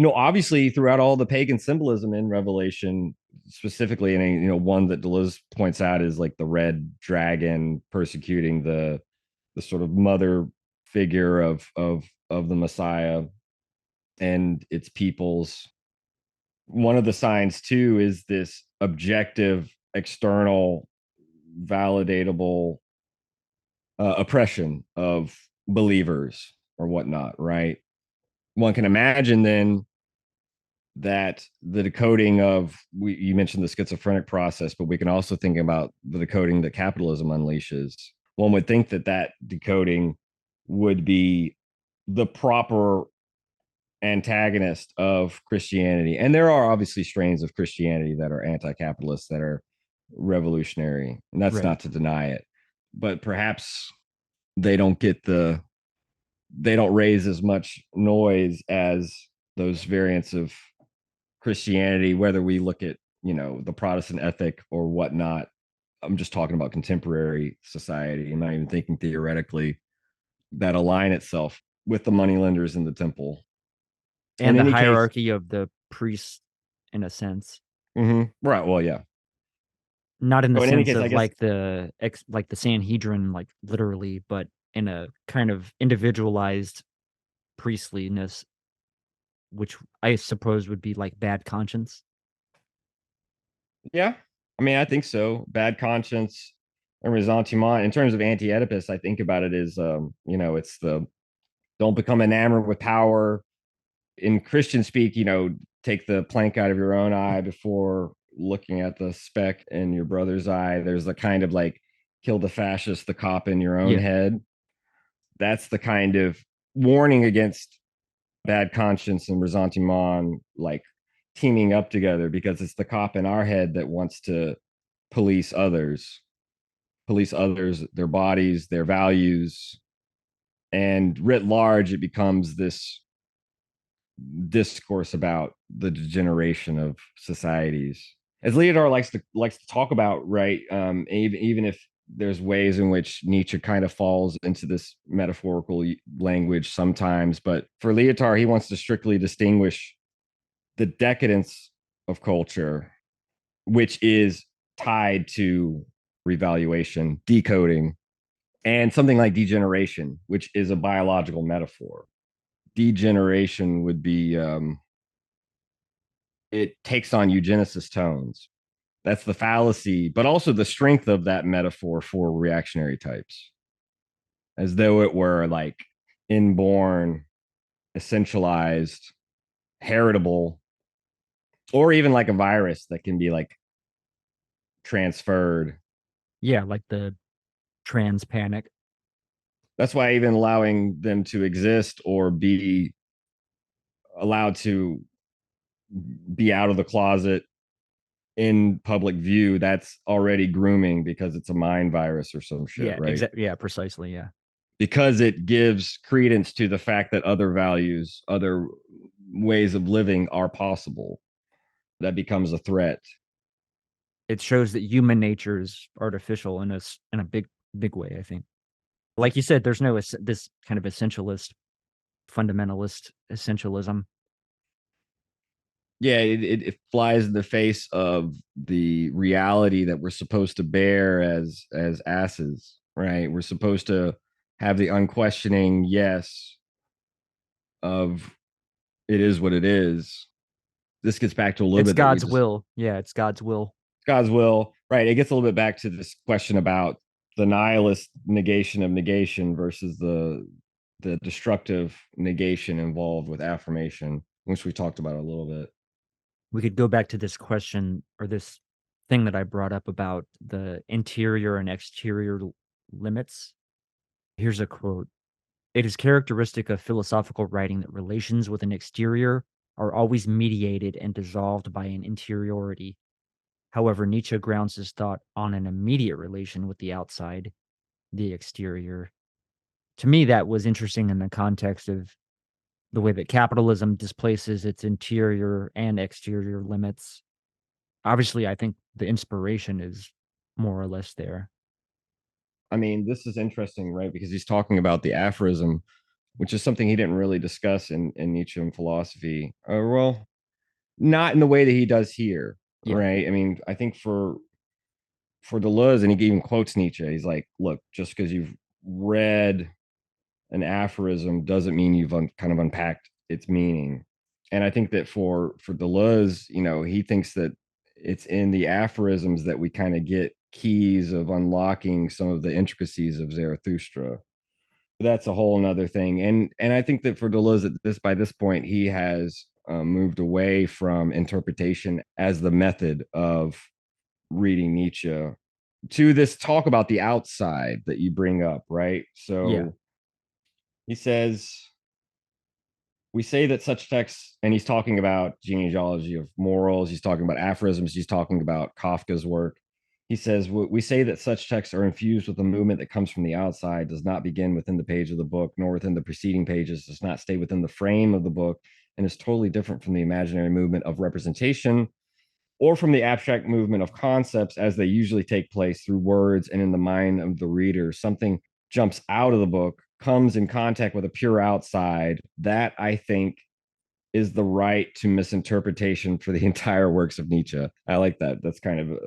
obviously throughout all the pagan symbolism in Revelation, specifically, and one that Deleuze points out is like the red dragon persecuting the sort of mother figure of the Messiah and its peoples. One of the signs too is this objective, external, validatable oppression of believers or whatnot, right? One can imagine then that the decoding of you mentioned the schizophrenic process, but we can also think about the decoding that capitalism unleashes. One would think that decoding would be the proper antagonist of Christianity. And there are obviously strains of Christianity that are anti-capitalist, that are revolutionary, and that's Right. not to deny it. But perhaps they don't they don't raise as much noise as those variants of Christianity, whether we look at, the Protestant ethic or whatnot. I'm just talking about contemporary society. I'm not even thinking theoretically, that align itself with the moneylenders in the temple. In And the any case, hierarchy of the priests, in a sense. right. Well, yeah. Not in the So in any sense case, I of guess, like like the Sanhedrin, like literally, but in a kind of individualized priestliness, which I suppose would be like bad conscience. yeah. I think so. Bad conscience and ressentiment. In terms of anti-Oedipus, I think about it as, it's the don't become enamored with power. In Christian speak, take the plank out of your own eye before looking at the speck in your brother's eye. There's the kind of like kill the fascist, the cop in your own Yeah. head. That's the kind of warning against bad conscience and ressentiment, like teaming up together, because it's the cop in our head that wants to police others. police others, their bodies, their values, and writ large, it becomes this discourse about the degeneration of societies. As Leodar likes to talk about, right? Even if there's ways in which Nietzsche kind of falls into this metaphorical language sometimes, but for Leotard, he wants to strictly distinguish the decadence of culture, which is tied to revaluation, decoding, and something like degeneration, which is a biological metaphor. Degeneration would be it takes on eugenicist tones. That's the fallacy, but also the strength of that metaphor for reactionary types, as though it were like inborn, essentialized, heritable, or even like a virus that can be like transferred. Yeah, like the trans panic. That's why even allowing them to exist or be allowed to be out of the closet in public view, that's already grooming because it's a mind virus or some shit, Yeah, right? exactly. Yeah, precisely. Yeah. Because it gives credence to the fact that other values, other ways of living are possible. That becomes a threat. It shows that human nature is artificial in a big way, I think. Like you said, there's no this kind of essentialist, fundamentalist essentialism. Yeah, it flies in the face of the reality that we're supposed to bear as asses, right? We're supposed to have the unquestioning yes of it is what it is. This gets back to a little It's bit that we God's just will. Yeah, it's God's will. God's will, right? It gets a little bit back to this question about the nihilist negation of negation versus the destructive negation involved with affirmation, which we talked about a little bit. We could go back to this question or this thing that I brought up about the interior and exterior limits. Here's a quote. It is characteristic of philosophical writing that relations with an exterior are always mediated and dissolved by an interiority. However, Nietzsche grounds his thought on an immediate relation with the outside, the exterior. To me, that was interesting in the context of the way that capitalism displaces its interior and exterior limits. Obviously, I think the inspiration is more or less there. I mean, this is interesting, right? Because he's talking about the aphorism, which is something he didn't really discuss in Nietzschean philosophy. Well, not in the way that he does here, Yeah. right? I mean, I think for Deleuze, and he even quotes Nietzsche. He's like, "Look, just because you've read an aphorism doesn't mean you've kind of unpacked its meaning." And I think that for Deleuze, he thinks that it's in the aphorisms that we kind of get keys of unlocking some of the intricacies of Zarathustra. That's a whole nother thing. And I think that for Deleuze, at this by this point, he has moved away from interpretation as the method of reading Nietzsche to this talk about the outside that you bring up, right? Yeah. So he says, we say that such texts, and he's talking about genealogy of morals, he's talking about aphorisms, he's talking about Kafka's work. He says, we say that such texts are infused with a movement that comes from the outside, does not begin within the page of the book, nor within the preceding pages, does not stay within the frame of the book, and is totally different from the imaginary movement of representation or from the abstract movement of concepts as they usually take place through words and in the mind of the reader. Something jumps out of the book, comes in contact with a pure outside. That, I think, is the right to misinterpretation for the entire works of Nietzsche. I like that. That's kind of,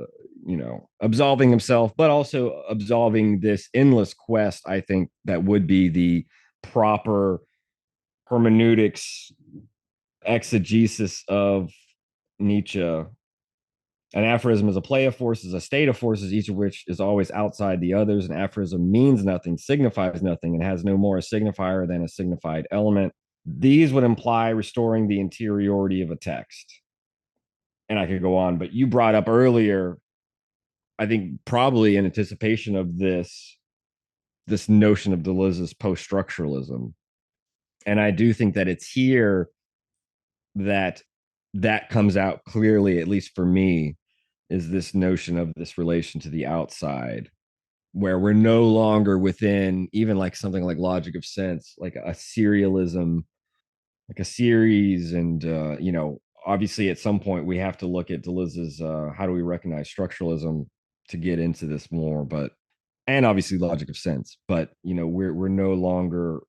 absolving himself, but also absolving this endless quest, I think, that would be the proper hermeneutics, exegesis of Nietzsche. An aphorism is a play of forces, a state of forces, each of which is always outside the others. An aphorism means nothing, signifies nothing, and has no more a signifier than a signified element. These would imply restoring the interiority of a text. And I could go on, but you brought up earlier, I think probably in anticipation of this notion of Deleuze's post-structuralism. And I do think that it's here that that comes out clearly, at least for me, is this notion of this relation to the outside, where we're no longer within even like something like logic of sense, like a serialism, like a series. And, obviously at some point we have to look at Deleuze's how do we recognize structuralism to get into this more, but, and obviously logic of sense. But, we're no longer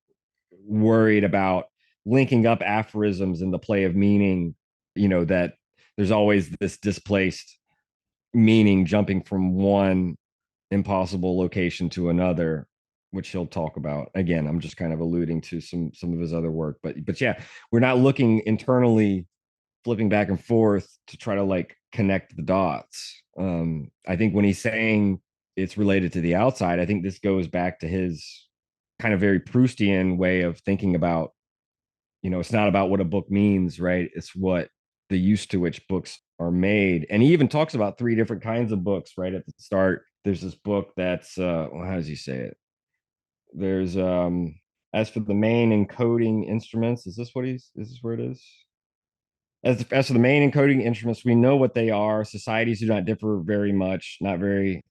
worried about linking up aphorisms in the play of meaning, that there's always this displaced meaning jumping from one impossible location to another, which he'll talk about. Again, I'm just kind of alluding to some of his other work, but yeah, we're not looking internally, flipping back and forth to try to like connect the dots. I think when he's saying it's related to the outside, I think this goes back to his kind of very Proustian way of thinking about, it's not about what a book means, right? It's what the use to which books are made. And he even talks about three different kinds of books right at the start. There's this book that's well, how does he say it? There's as for the main encoding instruments, is this where it is? As for the main encoding instruments, we know what they are. Societies do not differ very much. There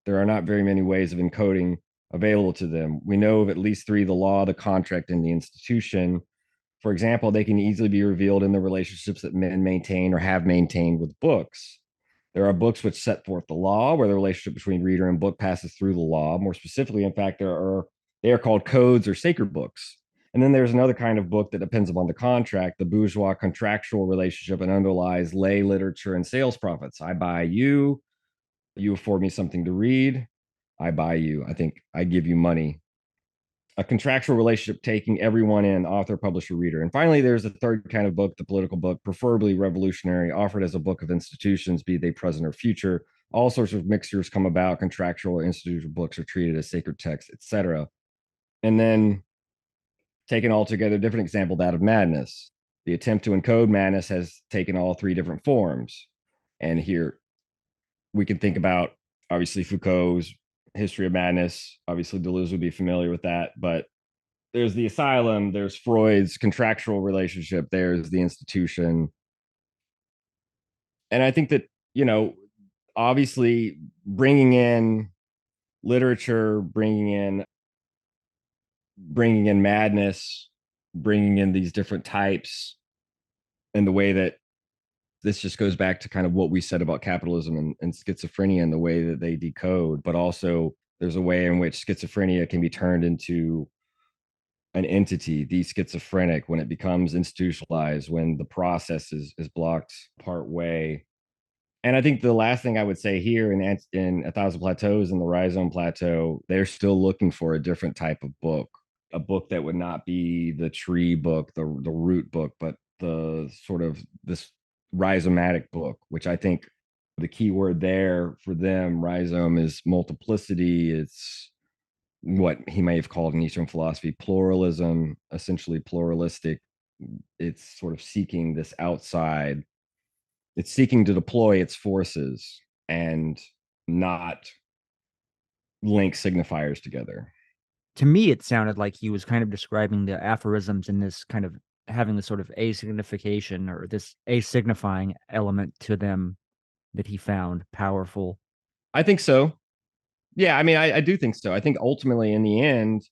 are not very many ways of encoding available to them. We know of at least three: the law, the contract, and the institution. For example, they can easily be revealed in the relationships that men maintain or have maintained with books. There are books which set forth the law, where the relationship between reader and book passes through the law. More specifically, in fact, they are called codes or sacred books. And then there's another kind of book that depends upon the contract, the bourgeois contractual relationship, and underlies lay literature and sales profits. I buy you, you afford me something to read. I buy you. I think I give you money. A contractual relationship taking everyone in: author, publisher, reader. And finally, there's a third kind of book, the political book, preferably revolutionary, offered as a book of institutions, be they present or future. All sorts of mixtures come about. Contractual or institutional books are treated as sacred texts, etc. And then, taken all together, different example, that of madness. The attempt to encode madness has taken all three different forms. And here we can think about, obviously, Foucault's History of Madness. Obviously, Deleuze would be familiar with that, but there's the asylum, there's Freud's contractual relationship, there's the institution. And I think that, obviously bringing in literature, bringing in madness, bringing in these different types, and the way that this just goes back to kind of what we said about capitalism and schizophrenia and the way that they decode, but also there's a way in which schizophrenia can be turned into an entity, the schizophrenic, when it becomes institutionalized, when the process is blocked part way. And I think the last thing I would say here in A Thousand Plateaus and the Rhizome Plateau, they're still looking for a different type of book, a book that would not be the tree book, the root book, but the sort of this rhizomatic book, which I think the key word there for them, rhizome, is multiplicity. It's what he may have called in Eastern philosophy pluralism, essentially pluralistic. It's sort of seeking this outside, it's seeking to deploy its forces and not link signifiers together. To me, it sounded like he was kind of describing the aphorisms in this kind of having this sort of asignification or this asignifying element to them that he found powerful. I think so. Yeah, I mean, I do think so. I think ultimately, in the end,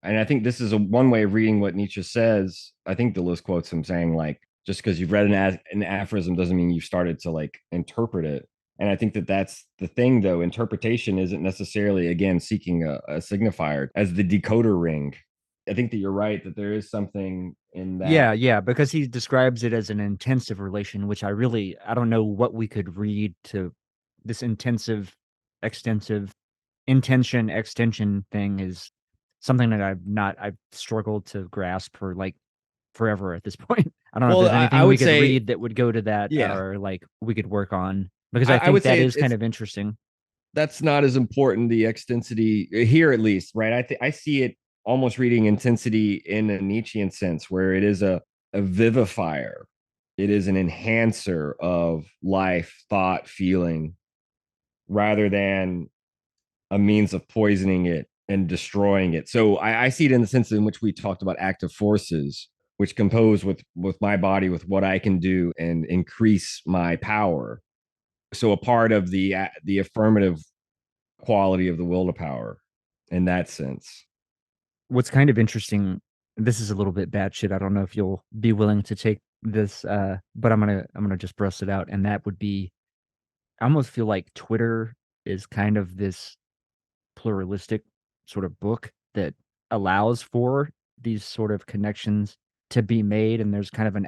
and I think this is one way of reading what Nietzsche says. I think Deleuze quotes him saying, like, just because you've read an aphorism doesn't mean you've started to like interpret it. And I think that that's the thing, though. Interpretation isn't necessarily, again, seeking a signifier as the decoder ring. I think that you're right that there is something in Yeah, that. yeah, because he describes it as an intensive relation, which I don't know what we could read to this intensive, extensive intention, extension thing is something that I've struggled to grasp for like forever at this point. I don't know if Well, there's I anything we would could say, read that would go to that yeah, or like we could work on because I I think would that say is kind it's of interesting. that's not as important, the extensity here, at least, right? I see it almost reading intensity in a Nietzschean sense, where it is a vivifier, it is an enhancer of life, thought, feeling, rather than a means of poisoning it and destroying it. So I see it in the sense in which we talked about active forces, which compose with my body, with what I can do, and increase my power. So a part of the affirmative quality of the will to power in that sense. What's kind of interesting, this is a little bit bad shit. I don't know if you'll be willing to take this, but I'm gonna just bust it out, and that would be I almost feel like Twitter is kind of this pluralistic sort of book that allows for these sort of connections to be made, and there's kind of an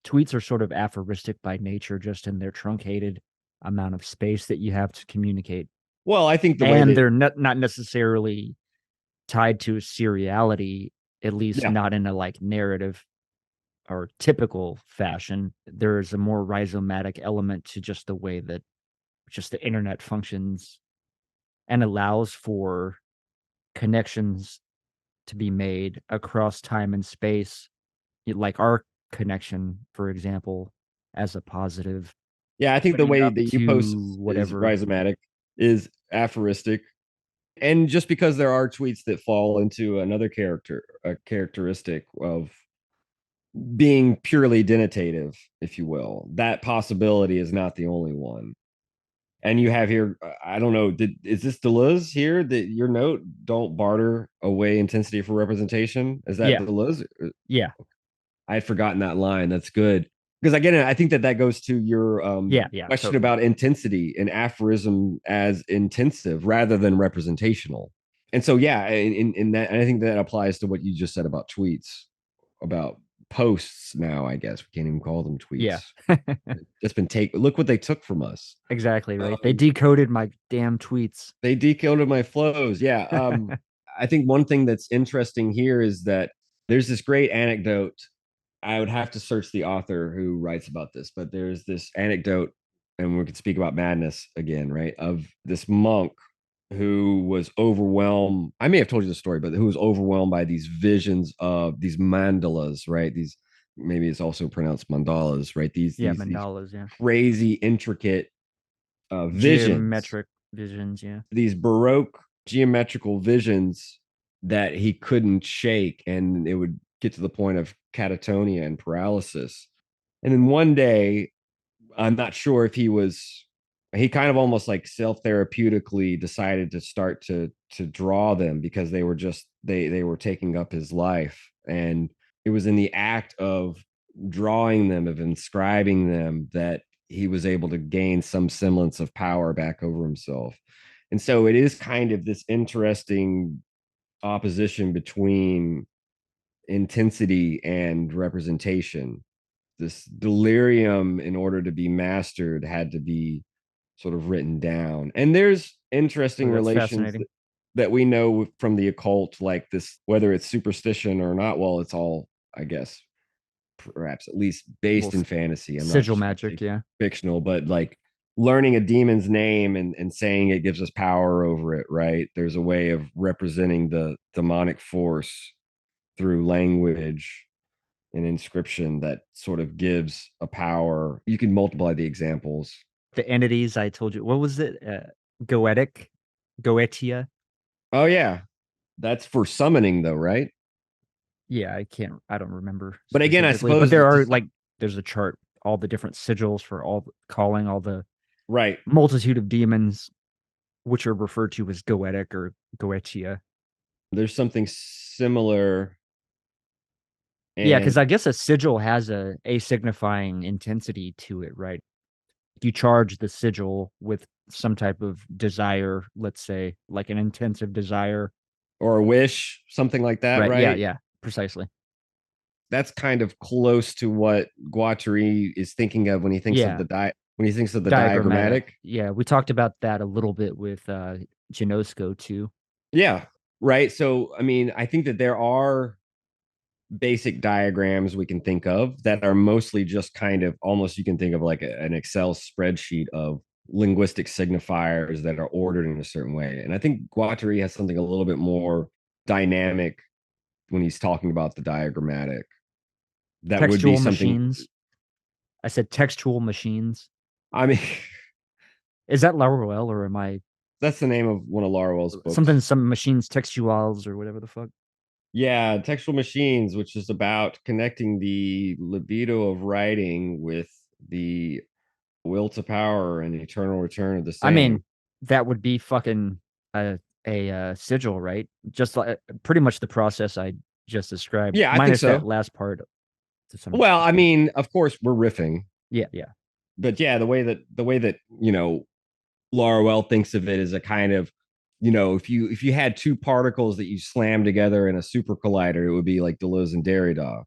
tweets are sort of aphoristic by nature, just in their truncated amount of space that you have to communicate, Well, I think the way and that, they're not necessarily tied to seriality, at least yeah, not in a like narrative or typical fashion. There's a more rhizomatic element to just the way that just the internet functions and allows for connections to be made across time and space, like our connection, for example, as a positive, yeah, I think the putting way up that you post to is whatever. rhizomatic, is aphoristic. And just because there are tweets that fall into another a characteristic of being purely denotative, if you will, that possibility is not the only one. And you have here, I don't know, is this Deleuze here that your note, don't barter away intensity for representation? Is that Yeah, Deleuze? yeah, I had forgotten that line. That's good. Because again, I think that goes to your yeah, question totally. about intensity and aphorism as intensive rather than representational. And so, yeah, in that, and I think that applies to what you just said about tweets, about posts now, I guess. We can't even call them Yeah, tweets. It's been taken. Look what they took from us. exactly right. They Um, decoded my damn tweets. they decoded my flows. Yeah. I think one thing that's interesting here is that there's this great anecdote. I would have to search the author who writes about this, but there's this anecdote, and we could speak about madness again, right? Of this monk who was overwhelmed. I may have told you the story, but who was overwhelmed by these visions of these mandalas, right? These, maybe it's also pronounced mandalas, right? Yeah, These mandalas. Yeah, crazy, intricate visions, geometric visions. Yeah, these baroque geometrical visions that he couldn't shake, and it would get to the point of catatonia and paralysis. And then one day, I'm not sure if he kind of almost like self-therapeutically decided to start to draw them, because they were just they were taking up his life. And it was in the act of drawing them, of inscribing them, that he was able to gain some semblance of power back over himself. And so it is kind of this interesting opposition between intensity and representation. This delirium, in order to be mastered, had to be sort of written down. And there's oh, interesting that's relations fascinating. that we know from the occult, like this, whether it's superstition or not. Well, it's all, I guess, perhaps at least Well, based in fantasy. I'm not sigil just going to magic. say Yeah, fictional, but like learning a demon's name and saying it gives us power over it, right? There's a way of representing the demonic force through language and inscription that sort of gives a power. You can multiply the examples. the entities I told you. What was it? Goetic, Goetia. Oh yeah, that's for summoning though, right? Yeah, I don't remember But again, I specifically, but suppose there are just like there's a chart, all the different sigils for calling all the right. multitude of demons, which are referred to as Goetic or Goetia. There's something similar, Yeah, and because I guess a sigil has a signifying intensity to it, right? You charge the sigil with some type of desire, let's say, like an intensive desire, or a wish, something like that, right? Yeah, right? yeah, precisely. That's kind of close to what Guattari is thinking of when he thinks of Yeah, the when he thinks of the diagrammatic. diagrammatic. Yeah, we talked about that a little bit with Genosco too. Yeah, right. So I mean, I think that there are basic diagrams we can think of that are mostly just kind of, almost, you can think of like an Excel spreadsheet of linguistic signifiers that are ordered in a certain way. And I think Guattari has something a little bit more dynamic when he's talking about the diagrammatic. That would be Textual something. machines. I said textual machines. I mean, Is that Laruelle or am I that's the name of one of Larwell's something? books. Some machines textuals or whatever the fuck. Yeah, Textual Machines, which is about connecting the libido of writing with the will to power and the eternal return of the I mean, same. that would be fucking a sigil, right? Just like pretty much the process I just described, Yeah, I think minus that so. last part to some Well, I extent. mean, of course, we're riffing, Yeah, yeah, but yeah, the way that Laruelle thinks of it as a kind of, if you had two particles that you slam together in a super collider, it would be like Deleuze and Derrida.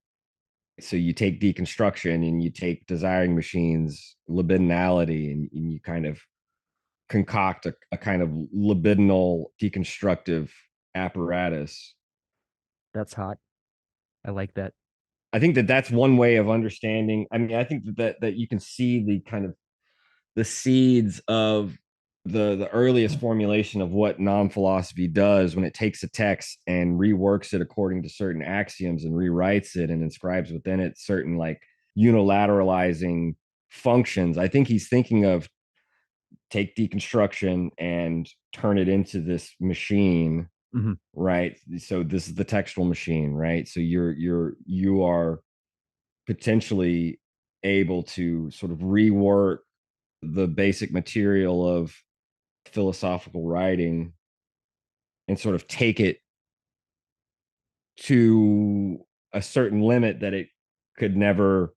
So you take deconstruction and you take desiring machines, libidinality, and you kind of concoct a kind of libidinal deconstructive apparatus. that's hot. I like that. I think that that's one way of understanding. I mean, I think that you can see the kind of the seeds of the earliest formulation of what non-philosophy does when it takes a text and reworks it according to certain axioms and rewrites it and inscribes within it certain like unilateralizing functions. I think he's thinking of take deconstruction and turn it into this machine, Mhm. right? So this is the textual machine, right? So you are potentially able to sort of rework the basic material of philosophical writing and sort of take it to a certain limit could never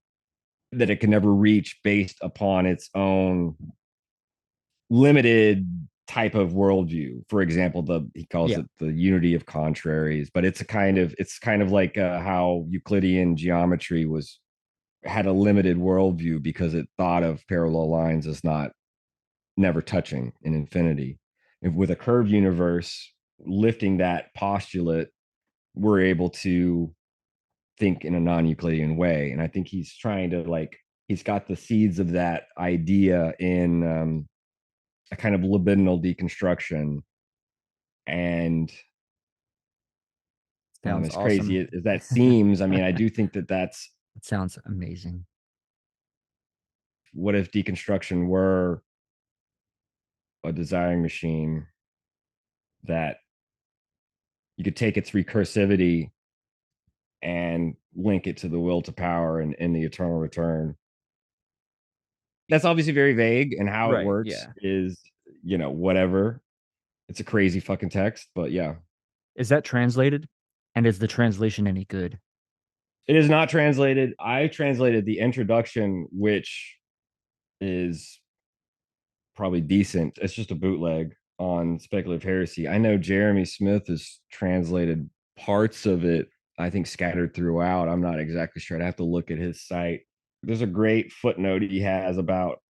that it could never reach based upon its own limited type of worldview. For example, the he calls Yeah, it the unity of contraries, but it's kind of like how Euclidean geometry was had a limited worldview because it thought of parallel lines as not never touching in infinity. If with a curved universe, lifting that postulate, we're able to think in a non-Euclidean way. And I think he's trying to like he's got the seeds of that idea in a kind of libidinal deconstruction. And sounds as awesome. crazy as that seems, I mean, I do think that that's It sounds amazing. what if deconstruction were a desiring machine that you could take its recursivity and link it to the will to power and the eternal return. That's obviously very vague, and how it Right. works Yeah. is, whatever. It's a crazy fucking text, but yeah. Is that translated? And is the translation any good? It is not translated. I translated the introduction, which is probably decent. It's just a bootleg on speculative heresy. I know Jeremy Smith has translated parts of it, I think scattered throughout. I'm not exactly sure. I'd have to look at his site. There's a great footnote he has about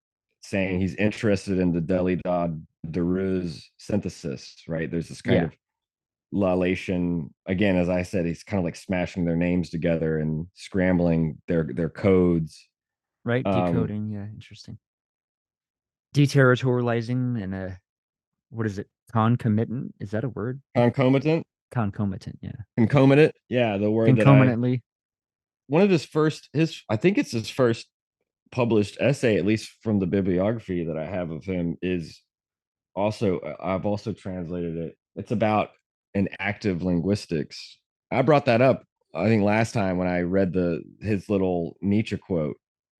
saying he's interested in the Deleuze Deleuze synthesis, right? There's this kind Yeah. of lalation. Again, as I said, he's kind of like smashing their names together and scrambling their codes. Right. Um, Decoding. Yeah. Interesting. Deterritorializing and what is it? Concomitant? Is that a word? concomitant, Concomitant. Yeah. concomitant, yeah, the word that I Concomitantly. one of his I think it's his first published essay, at least from the bibliography that I have of him, is also I've also translated it. It's about an active linguistics. I brought that up, I think, last time when I read the his little Nietzsche quote,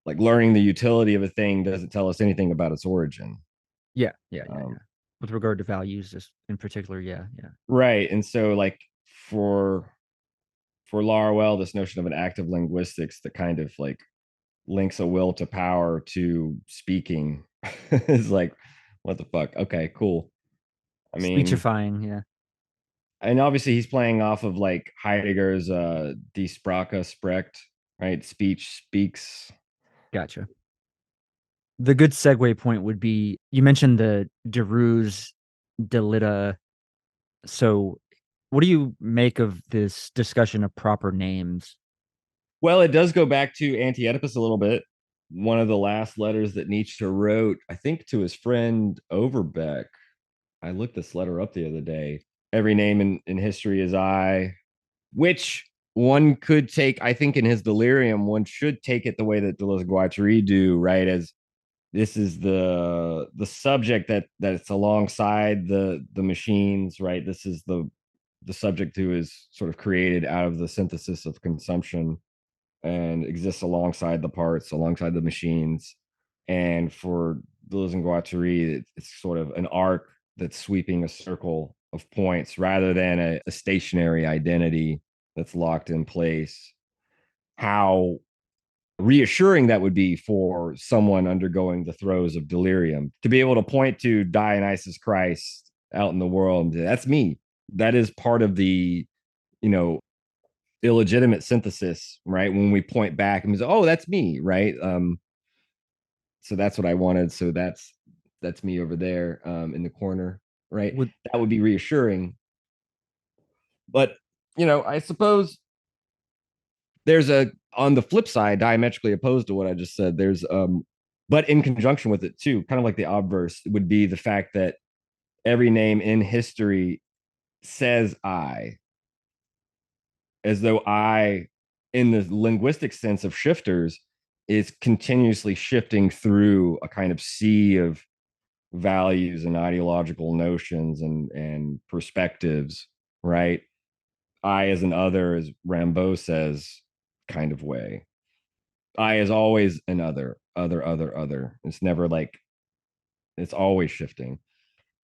like learning the utility of a thing doesn't tell us anything about its origin. Yeah. Yeah. Yeah. Um, Yeah. With regard to values, just in particular. Yeah. Yeah. right. And so like for for Laruelle, this notion of an active linguistics that kind of like links a will to power to speaking is like, what the fuck? Okay, cool. I mean, Speechifying. Yeah. and obviously he's playing off of like Heidegger's Die Sprache spricht, right? Speech speaks. Gotcha. The good segue point would be you mentioned the Deleuze Delita. So, what do you make of this discussion of proper names? Well, it does go back to Anti-Oedipus a little bit. One of the last letters that Nietzsche wrote, I think, to his friend Overbeck. I looked this letter up the other day. Every name in history is I, which one could take, I think, in his delirium, one should take it the way that Deleuze and Guattari do, right? As this is the subject that it's alongside the machines, right? This is the subject who is sort of created out of the synthesis of consumption and exists alongside the parts, alongside the machines. And for Deleuze and Guattari, it's sort of an arc that's sweeping a circle of points rather than a stationary identity that's locked in place. How reassuring that would be for someone undergoing the throes of delirium to be able to point to Dionysus Christ out in the world. That's me. That is part of the, you know, illegitimate synthesis, right? When we point back and we say, oh, that's me, right? So that's what I wanted. So that's me over there in the corner, right? Would That would be reassuring. But I suppose there's a on the flip side, diametrically opposed to what I just said. There's but in conjunction with it too, kind of like the obverse would be the fact that every name in history says I, as though I, in the linguistic sense of shifters, is continuously shifting through a kind of sea of values and ideological notions and perspectives, right? I as an other, as Rimbaud says, kind of way. I is always an other. It's never like it's always shifting.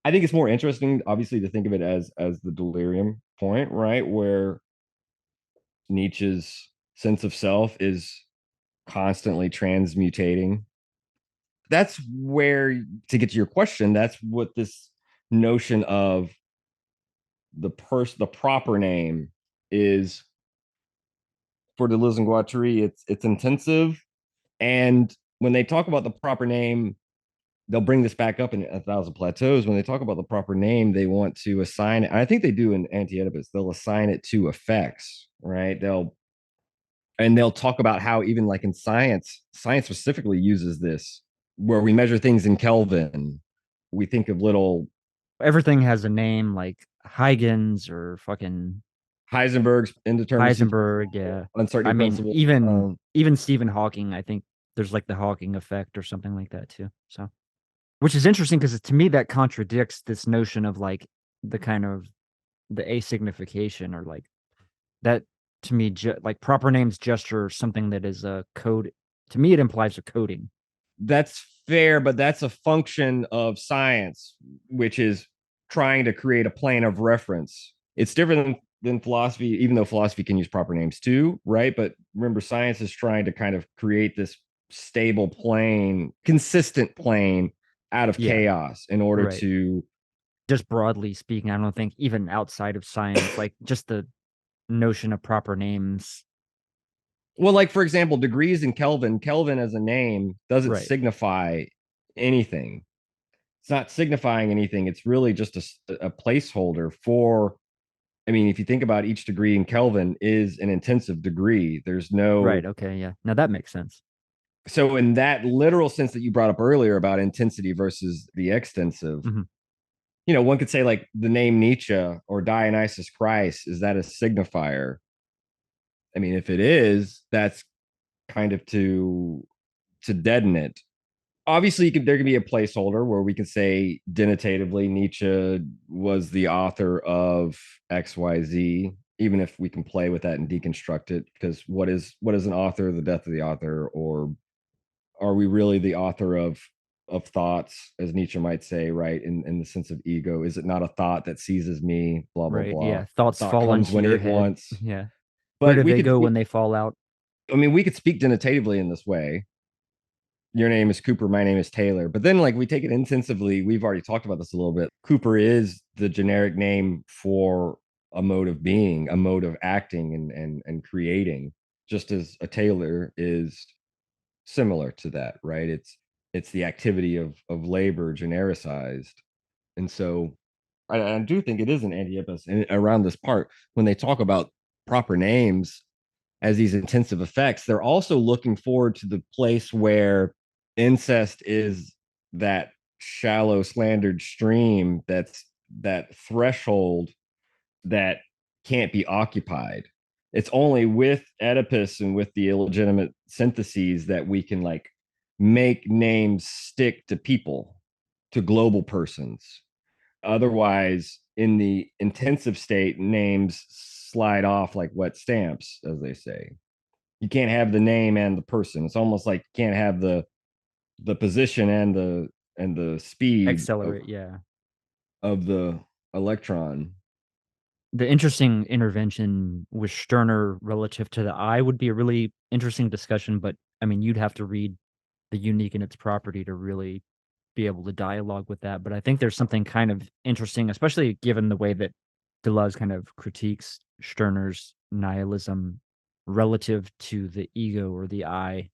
I think it's more interesting, obviously, to think of it as the delirium point, right? Where Nietzsche's sense of self is constantly transmutating. That's where, to get to your question, that's what this notion of the proper name is for Deleuze and Guattari. It's intensive, and when they talk about the proper name, they'll bring this back up in A Thousand Plateaus. When they talk about the proper name, they want to assign it. I think they do in Anti-Oedipus. They'll assign it to effects, right? They'll talk about how even like in science specifically uses this, where we measure things in Kelvin. We think of little everything has a name like Huygens or fucking Heisenberg's indeterminacy Heisenberg, principle, yeah. I uncertainty mean, principle. even Stephen Hawking, I think there's like the Hawking effect or something like that too. So, which is interesting because to me that contradicts this notion of like the kind of the asignification or like that to me like proper names gesture something that is a code. To me, it implies a coding. That's fair, but that's a function of science, which is trying to create a plane of reference. It's different than philosophy, even though philosophy can use proper names too, right? But remember, science is trying to kind of create this stable plane, consistent plane out of Yeah, chaos in order right. to. Just broadly speaking, I don't think even outside of science, like just the notion of proper names. Well, like for example, degrees in Kelvin, Kelvin as a name doesn't Right, signify anything. It's not signifying anything. It's really just a placeholder for. I mean, if you think about each degree in Kelvin is an intensive degree. There's right. no. Okay, yeah. Now that makes sense. So in that literal sense that you brought up earlier about intensity versus the extensive, Hmm. one could say like the name Nietzsche or Dionysus Christ, is that a signifier? I mean, if it is, that's kind of to deaden it. Obviously there can be a placeholder where we can say denotatively Nietzsche was the author of XYZ, even if we can play with that and deconstruct it, because what is an author, the death of the author, or are we really the author of thoughts, as Nietzsche might say, right? In the sense of ego, is it not a thought that seizes me, blah blah Right. blah. Yeah. Thoughts Thought fall comes into when your it head. wants. Yeah. Where But do we they could go when they fall out? I mean, we could speak denotatively in this way. Your name is Cooper, my name is Taylor. But then, like, we take it intensively. We've already talked about this a little bit. Cooper is the generic name for a mode of being, a mode of acting and creating, just as a Taylor is similar to that, right? It's the activity of labor genericized. And so I do think it is an Antiochus around this part when they talk about proper names as these intensive effects. They're also looking forward to the place where incest is that shallow, slandered stream, that's that threshold that can't be occupied. It's only with Oedipus and with the illegitimate syntheses that we can like make names stick to people, to global persons. Otherwise, in the intensive state, names slide off like wet stamps, as they say. You can't have the name and the person. It's almost like you can't have the position and the speed of. Accelerate. Yeah. of the electron. The interesting intervention with Stirner relative to the I would be a really interesting discussion, but I mean, you'd have to read the unique in its property to really be able to dialogue with that. But I think there's something kind of interesting, especially given the way that Deleuze kind of critiques Stirner's nihilism relative to the ego or the I.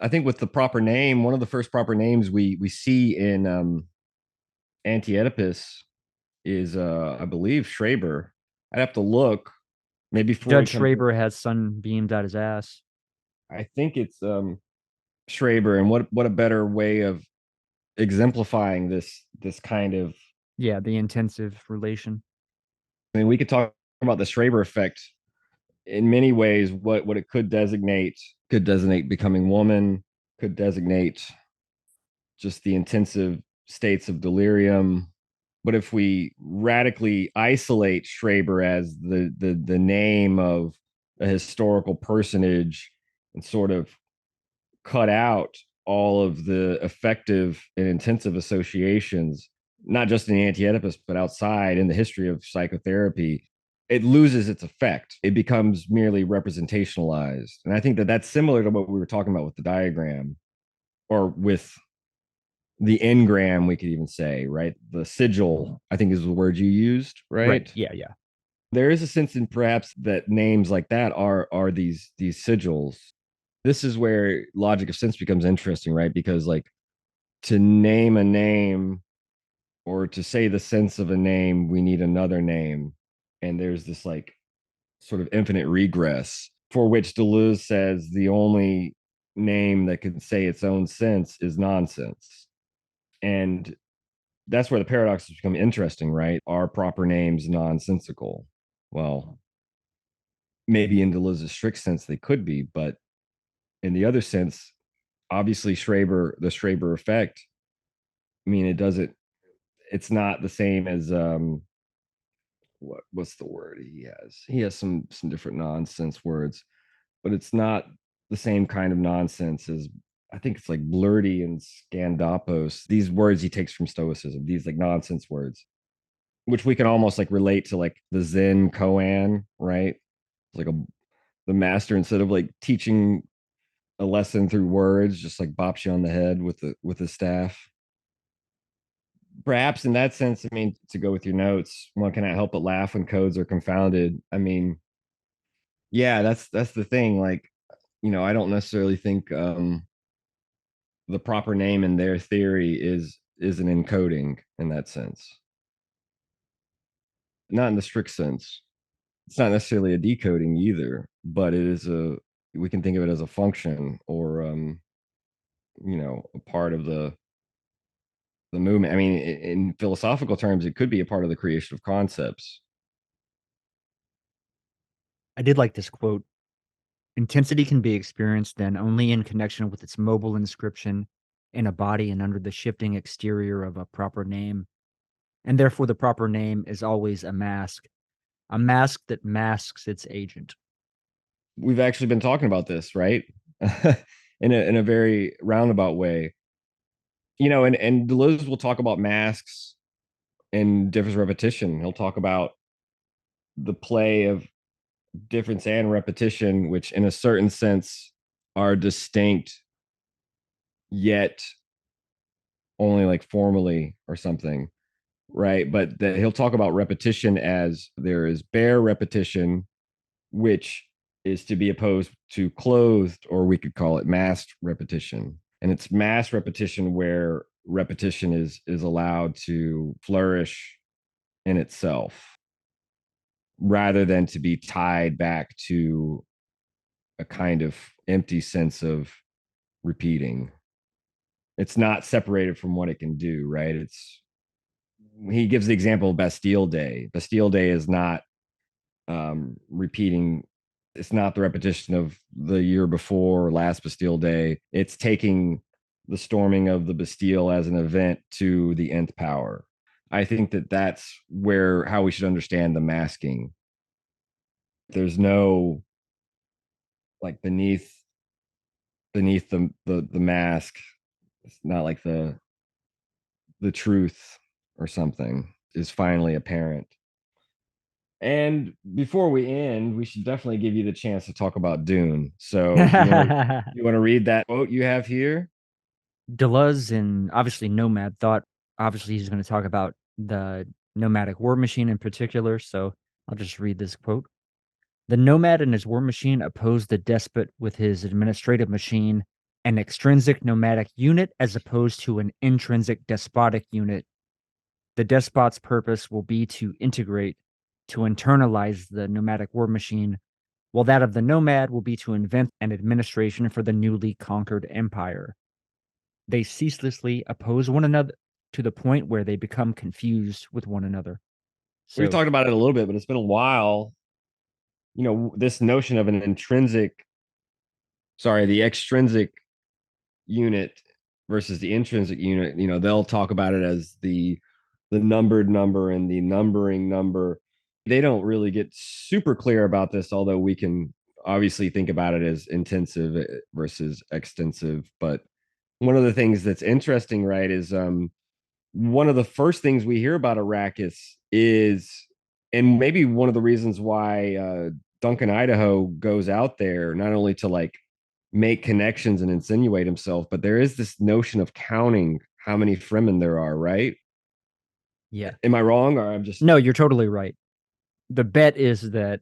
I think with the proper name, one of the first proper names we see in Anti-Oedipus is I believe Schreber. I'd have to look. Maybe Freud Judge comes in. Schraber has sunbeamed out his ass. I think it's Schreber, and what a better way of exemplifying this kind of. Yeah, the intensive relation. I mean, we could talk about the Schreber effect in many ways. What it could designate becoming woman, could designate just the intensive states of delirium. But if we radically isolate Schreber as the name of a historical personage and sort of cut out all of the effective and intensive associations, not just in the Anti-Oedipus, but outside in the history of psychotherapy, it loses its effect. It becomes merely representationalized. And I think that that's similar to what we were talking about with the diagram, or with the engram, we could even say, right? The sigil, I think is the word you used, Right. right? Yeah, yeah. There is a sense in perhaps that names like that are these sigils. This is where logic of sense becomes interesting, right? Because like to name a name or to say the sense of a name, we need another name. And there's this like sort of infinite regress for which Deleuze says the only name that can say its own sense is nonsense. And that's where the paradoxes become interesting, right? Are proper names nonsensical? Well, maybe in Deleuze's strict sense they could be, but in the other sense, obviously the Schreber effect, I mean, it's not the same as what's the word he has? He has some different nonsense words, but it's not the same kind of nonsense as, I think it's like blurty and scandapos. These words he takes from Stoicism, these like nonsense words, which we can almost like relate to like the Zen koan, right? It's like the master, instead of like teaching a lesson through words, just like bops you on the head with the staff. Perhaps in that sense, I mean, to go with your notes, one cannot help but laugh when codes are confounded. I mean, yeah, that's the thing. Like, I don't necessarily think the proper name in their theory is an encoding in that sense. Not in the strict sense. It's not necessarily a decoding either, but it is a, we can think of it as a function, or a part of the movement. I mean, in philosophical terms, it could be a part of the creation of concepts. I did like this quote. Intensity can be experienced then only in connection with its mobile inscription in a body and under the shifting exterior of a proper name. And therefore, the proper name is always a mask that masks its agent. We've actually been talking about this, right? In a very roundabout way. And Deleuze will talk about masks and difference repetition. He'll talk about the play of difference and repetition, which in a certain sense are distinct, yet only like formally or something, right? But that he'll talk about repetition as there is bare repetition, which is to be opposed to clothed, or we could call it masked repetition. And it's mass repetition where repetition is allowed to flourish in itself rather than to be tied back to a kind of empty sense of repeating. It's not separated from what it can do, right? He gives the example of Bastille Day. Bastille Day is not repeating. It's not the repetition of the year before or last Bastille Day. It's taking the storming of the Bastille as an event to the nth power. I think that that's how we should understand the masking. There's no like beneath the mask. It's not like the truth or something. is finally apparent. And before we end, we should definitely give you the chance to talk about Dune. So, do you want to read that quote you have here? Deleuze and obviously Nomad thought obviously he's going to talk about the nomadic war machine in particular. So I'll just read this quote. The nomad and his war machine opposed the despot with his administrative machine, an extrinsic nomadic unit as opposed to an intrinsic despotic unit. The despot's purpose will be to integrate, to internalize the nomadic war machine, while that of the nomad will be to invent an administration for the newly conquered empire. They ceaselessly oppose one another to the point where they become confused with one another. We So, talked about it a little bit, but it's been a while. This notion of an the extrinsic unit versus the intrinsic unit, they'll talk about it as the numbered number and the numbering number. They don't really get super clear about this, although we can obviously think about it as intensive versus extensive. But one of the things that's interesting, right, is one of the first things we hear about Arrakis is, and maybe one of the reasons why Duncan Idaho goes out there, not only to like make connections and insinuate himself, but there is this notion of counting how many Fremen there are, right? yeah. Am I wrong, or I'm just No, you're totally right. The bet is that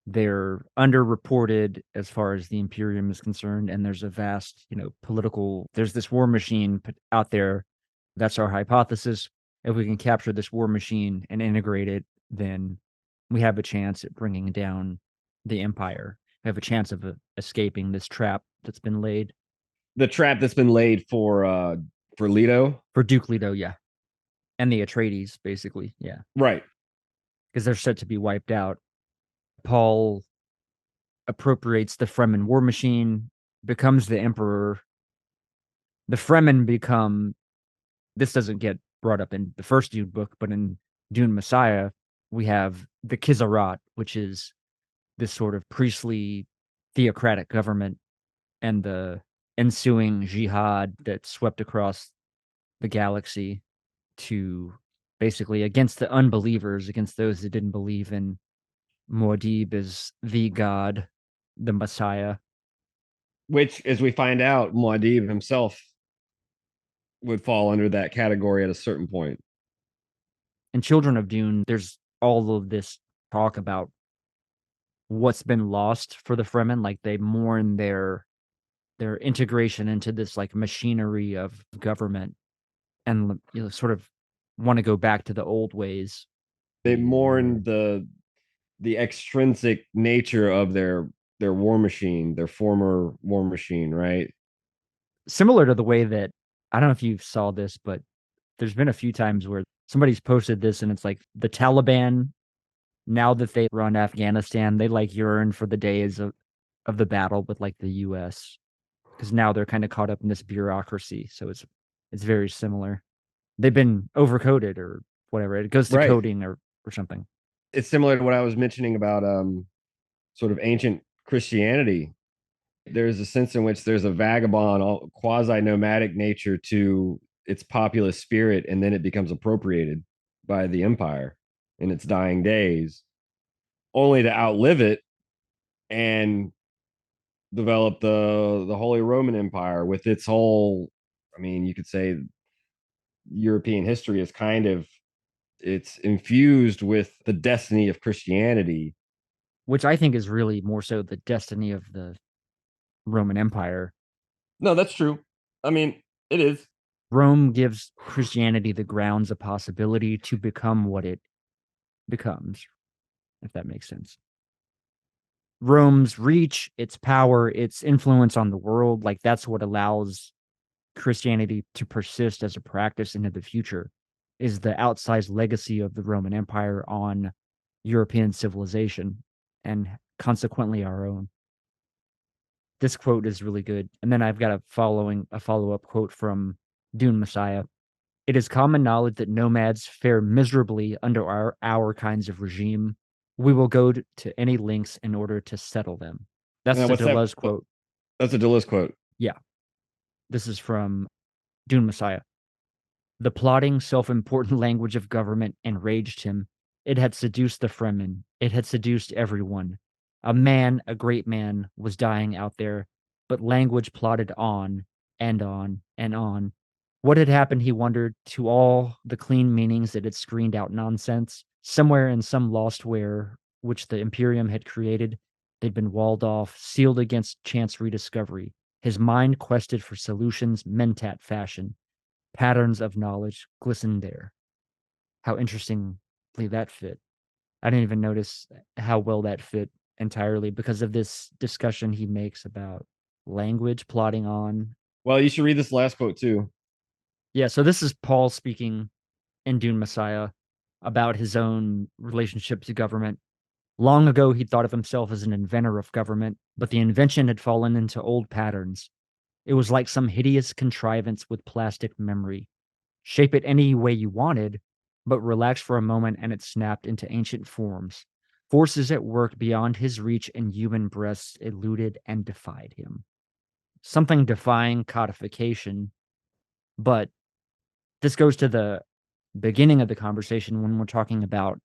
they're underreported as far as the Imperium is concerned, and there's a vast, political. There's this war machine out there. That's our hypothesis. If we can capture this war machine and integrate it, then we have a chance at bringing down the Empire. We have a chance of escaping this trap that's been laid the trap that's been laid for Leto, for Duke Leto, yeah, and the Atreides, basically, yeah, right? because they're set to be wiped out. Paul appropriates the Fremen war machine, becomes the emperor. The Fremen become, this doesn't get brought up in the first Dune book, but in Dune Messiah, we have the Kizarat, which is this sort of priestly theocratic government, and the ensuing jihad that swept across the galaxy to basically against the unbelievers, against those that didn't believe in Muad'Dib as the god, the Messiah. Which, as we find out, Muad'Dib himself would fall under that category at a certain point. In Children of Dune, there's all of this talk about what's been lost for the Fremen. Like they mourn their integration into this like machinery of government, and sort of want to go back to the old ways. They mourn the extrinsic nature of their war machine, their former war machine, right? Similar to the way that, I don't know if you saw this, but there's been a few times where somebody's posted this and it's like the Taliban, now that they run Afghanistan, they like yearn for the days of the battle with like the US, because now they're kind of caught up in this bureaucracy. So it's very similar. They've been overcoded or whatever. It goes to Right. coding or something. It's similar to what I was mentioning about sort of ancient Christianity. There's a sense in which there's a vagabond, quasi nomadic nature to its populist spirit, and then it becomes appropriated by the empire in its dying days, only to outlive it and develop the Holy Roman Empire with its whole. I mean, you could say European history is kind of it's infused with the destiny of Christianity. Which I think is really more so the destiny of the Roman Empire. No, that's true. I mean, it is. Rome gives Christianity the grounds of possibility to become what it becomes, if that makes sense. Rome's reach, its power, its influence on the world, like that's what allows Christianity to persist as a practice into the future, is the outsized legacy of the Roman Empire on European civilization and consequently our own. This quote is really good. And then I've got a follow-up quote from Dune Messiah. It is common knowledge that nomads fare miserably under our kinds of regime. We will go to any lengths in order to settle them. That's the What's that? Deleuze quote. That's a Deleuze quote. Yeah. This is from Dune Messiah. The plodding, self-important language of government enraged him. It had seduced the Fremen. It had seduced everyone. A man, a great man, was dying out there, but language plodded on and on and on. What had happened, he wondered, to all the clean meanings that had screened out nonsense? Somewhere in some lost where which the Imperium had created, they'd been walled off, sealed against chance rediscovery. His mind quested for solutions mentat fashion. Patterns of knowledge glistened there. How interestingly that fit. I didn't even notice how well that fit entirely because of this discussion he makes about language plotting on. Well, you should read this last quote too. Yeah, so this is Paul speaking in Dune Messiah about his own relationship to government. Long ago, he thought of himself as an inventor of government, but the invention had fallen into old patterns. It was like some hideous contrivance with plastic memory. Shape it any way you wanted, but relax for a moment and it snapped into ancient forms. Forces at work beyond his reach and human breasts eluded and defied him. Something defying codification, but this goes to the beginning of the conversation when we're talking about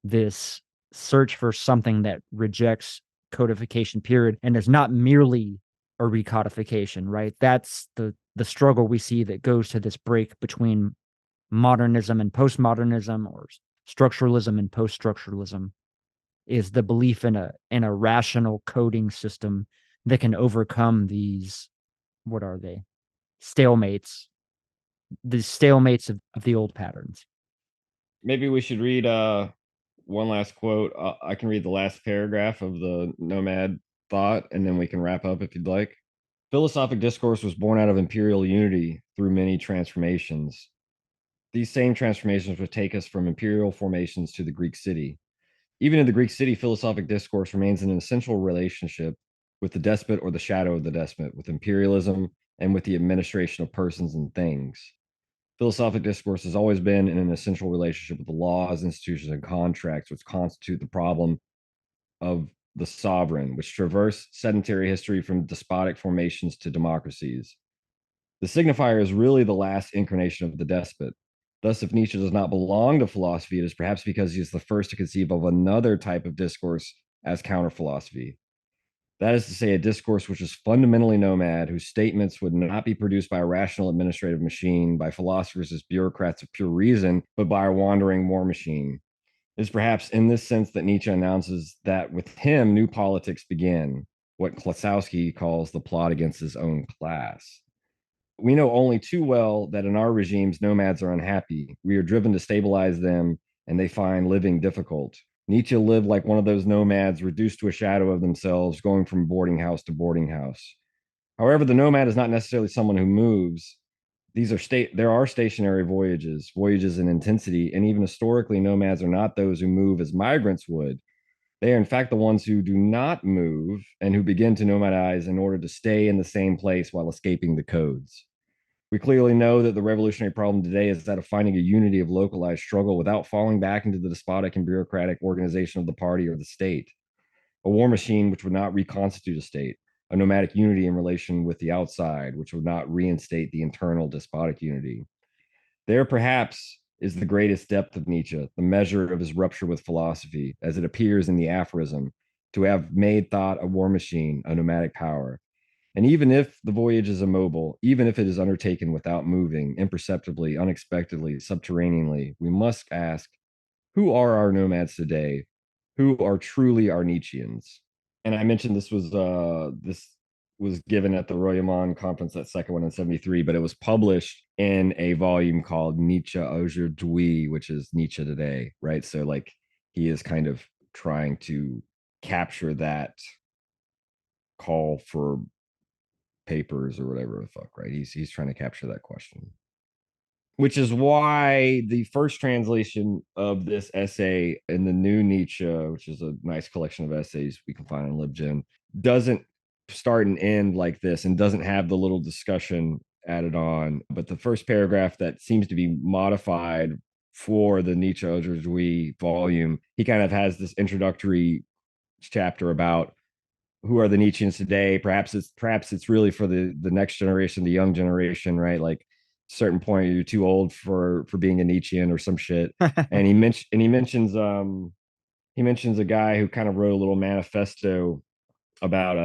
this search for something that rejects codification period and is not merely a recodification, right? That's the struggle we see that goes to this break between modernism and postmodernism, or structuralism and post-structuralism, is the belief in a rational coding system that can overcome these, what are they, stalemates, the stalemates of the old patterns. Maybe we should read one last quote. I can read the last paragraph of the Nomad thought, and then we can wrap up if you'd like. Philosophic discourse was born out of imperial unity through many transformations. These same transformations would take us from imperial formations to the Greek city. Even in the Greek city, philosophic discourse remains in an essential relationship with the despot or the shadow of the despot, with imperialism and with the administration of persons and things. Philosophic discourse has always been in an essential relationship with the laws, institutions, and contracts, which constitute the problem of the sovereign, which traverse sedentary history from despotic formations to democracies. The signifier is really the last incarnation of the despot. Thus, if Nietzsche does not belong to philosophy, it is perhaps because he is the first to conceive of another type of discourse as counter philosophy. That is to say, a discourse which is fundamentally nomad, whose statements would not be produced by a rational administrative machine, by philosophers as bureaucrats of pure reason, but by a wandering war machine. It is perhaps in this sense that Nietzsche announces that with him, new politics begin, what Klosowski calls the plot against his own class. We know only too well that in our regimes, nomads are unhappy. We are driven to stabilize them, and they find living difficult. Nietzsche lived like one of those nomads reduced to a shadow of themselves, going from boarding house to boarding house. However, the nomad is not necessarily someone who moves. There are stationary voyages, voyages in intensity, and even historically, nomads are not those who move as migrants would. They are, in fact, the ones who do not move and who begin to nomadize in order to stay in the same place while escaping the codes. We clearly know that the revolutionary problem today is that of finding a unity of localized struggle without falling back into the despotic and bureaucratic organization of the party or the state. A war machine which would not reconstitute a state, a nomadic unity in relation with the outside, which would not reinstate the internal despotic unity. There, perhaps, is the greatest depth of Nietzsche, the measure of his rupture with philosophy, as it appears in the aphorism, to have made thought a war machine, a nomadic power. And even if the voyage is immobile, even if it is undertaken without moving, imperceptibly, unexpectedly, subterraneanly, we must ask, who are our nomads today? Who are truly our Nietzscheans? And I mentioned this was given at the Royaumont conference, that second one in 73, but it was published in a volume called Nietzsche aujourd'hui, which is Nietzsche today, right? So like he is kind of trying to capture that call for papers or whatever the fuck, right? He's trying to capture that question. Which is why the first translation of this essay in the new Nietzsche, which is a nice collection of essays we can find on LibGen, doesn't start and end like this and doesn't have the little discussion added on. But the first paragraph that seems to be modified for the Nietzsche aujourd'hui volume, he kind of has this introductory chapter about who are the Nietzscheans today. Perhaps it's really for the next generation, the young generation, right? Like certain point you're too old for being a Nietzschean or some shit. And he mentions a guy who kind of wrote a little manifesto about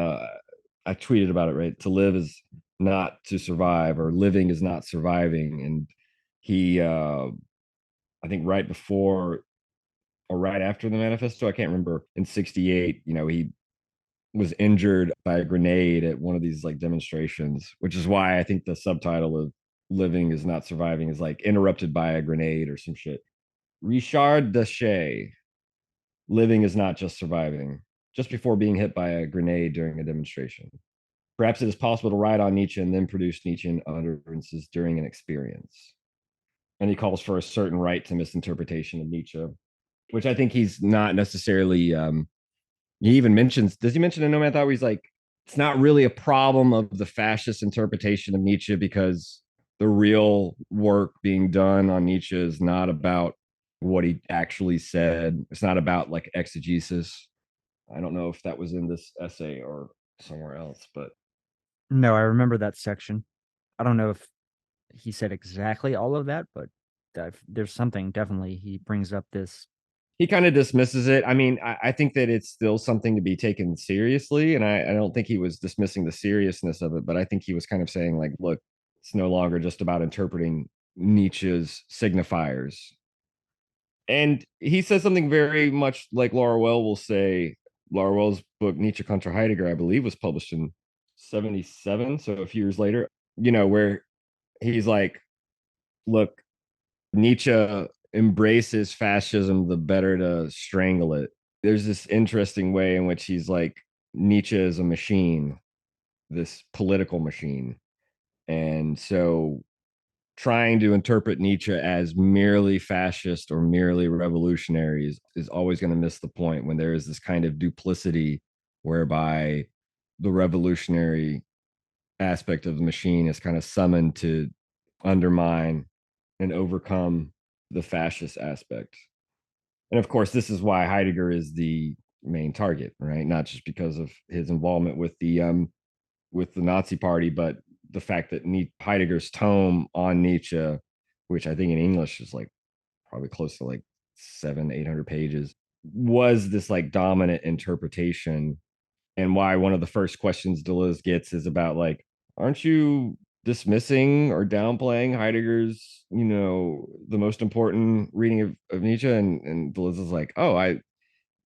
I tweeted about it, right? To live is not to survive, or living is not surviving. And he I think right before or right after the manifesto, I can't remember, in 68, he was injured by a grenade at one of these like demonstrations, which is why I think the subtitle of living is not surviving is like interrupted by a grenade or some shit. Richard Daché, living is not just surviving, just before being hit by a grenade during a demonstration. Perhaps it is possible to write on Nietzsche and then produce Nietzschean utterances during an experience. And he calls for a certain right to misinterpretation of Nietzsche, which I think he's not necessarily. He even mentions. Does he mention in Nomad Thought where he's like, it's not really a problem of the fascist interpretation of Nietzsche because the real work being done on Nietzsche is not about what he actually said. It's not about like exegesis. I don't know if that was in this essay or somewhere else, but No, I remember that section. I don't know if he said exactly all of that, but there's something definitely he brings up this. he kind of dismisses it. I mean, I think that it's still something to be taken seriously, and I don't think he was dismissing the seriousness of it, but I think he was kind of saying like, look, it's no longer just about interpreting Nietzsche's signifiers. And he says something very much like Laura Well will say. Laura Well's book Nietzsche contra Heidegger, I believe, was published in 77, so a few years later. Where he's like, look, Nietzsche embraces fascism the better to strangle it. There's this interesting way in which he's like, Nietzsche is a machine, this political machine. And so trying to interpret Nietzsche as merely fascist or merely revolutionary is always going to miss the point when there is this kind of duplicity whereby the revolutionary aspect of the machine is kind of summoned to undermine and overcome the fascist aspect. And of course, this is why Heidegger is the main target, right? Not just because of his involvement with the Nazi Party, but the fact that Heidegger's tome on Nietzsche, which I think in English is like probably close to like 700-800 pages, was this like dominant interpretation. And why one of the first questions Deleuze gets is about like, aren't you dismissing or downplaying Heidegger's, the most important reading of Nietzsche? And Deleuze is like, oh,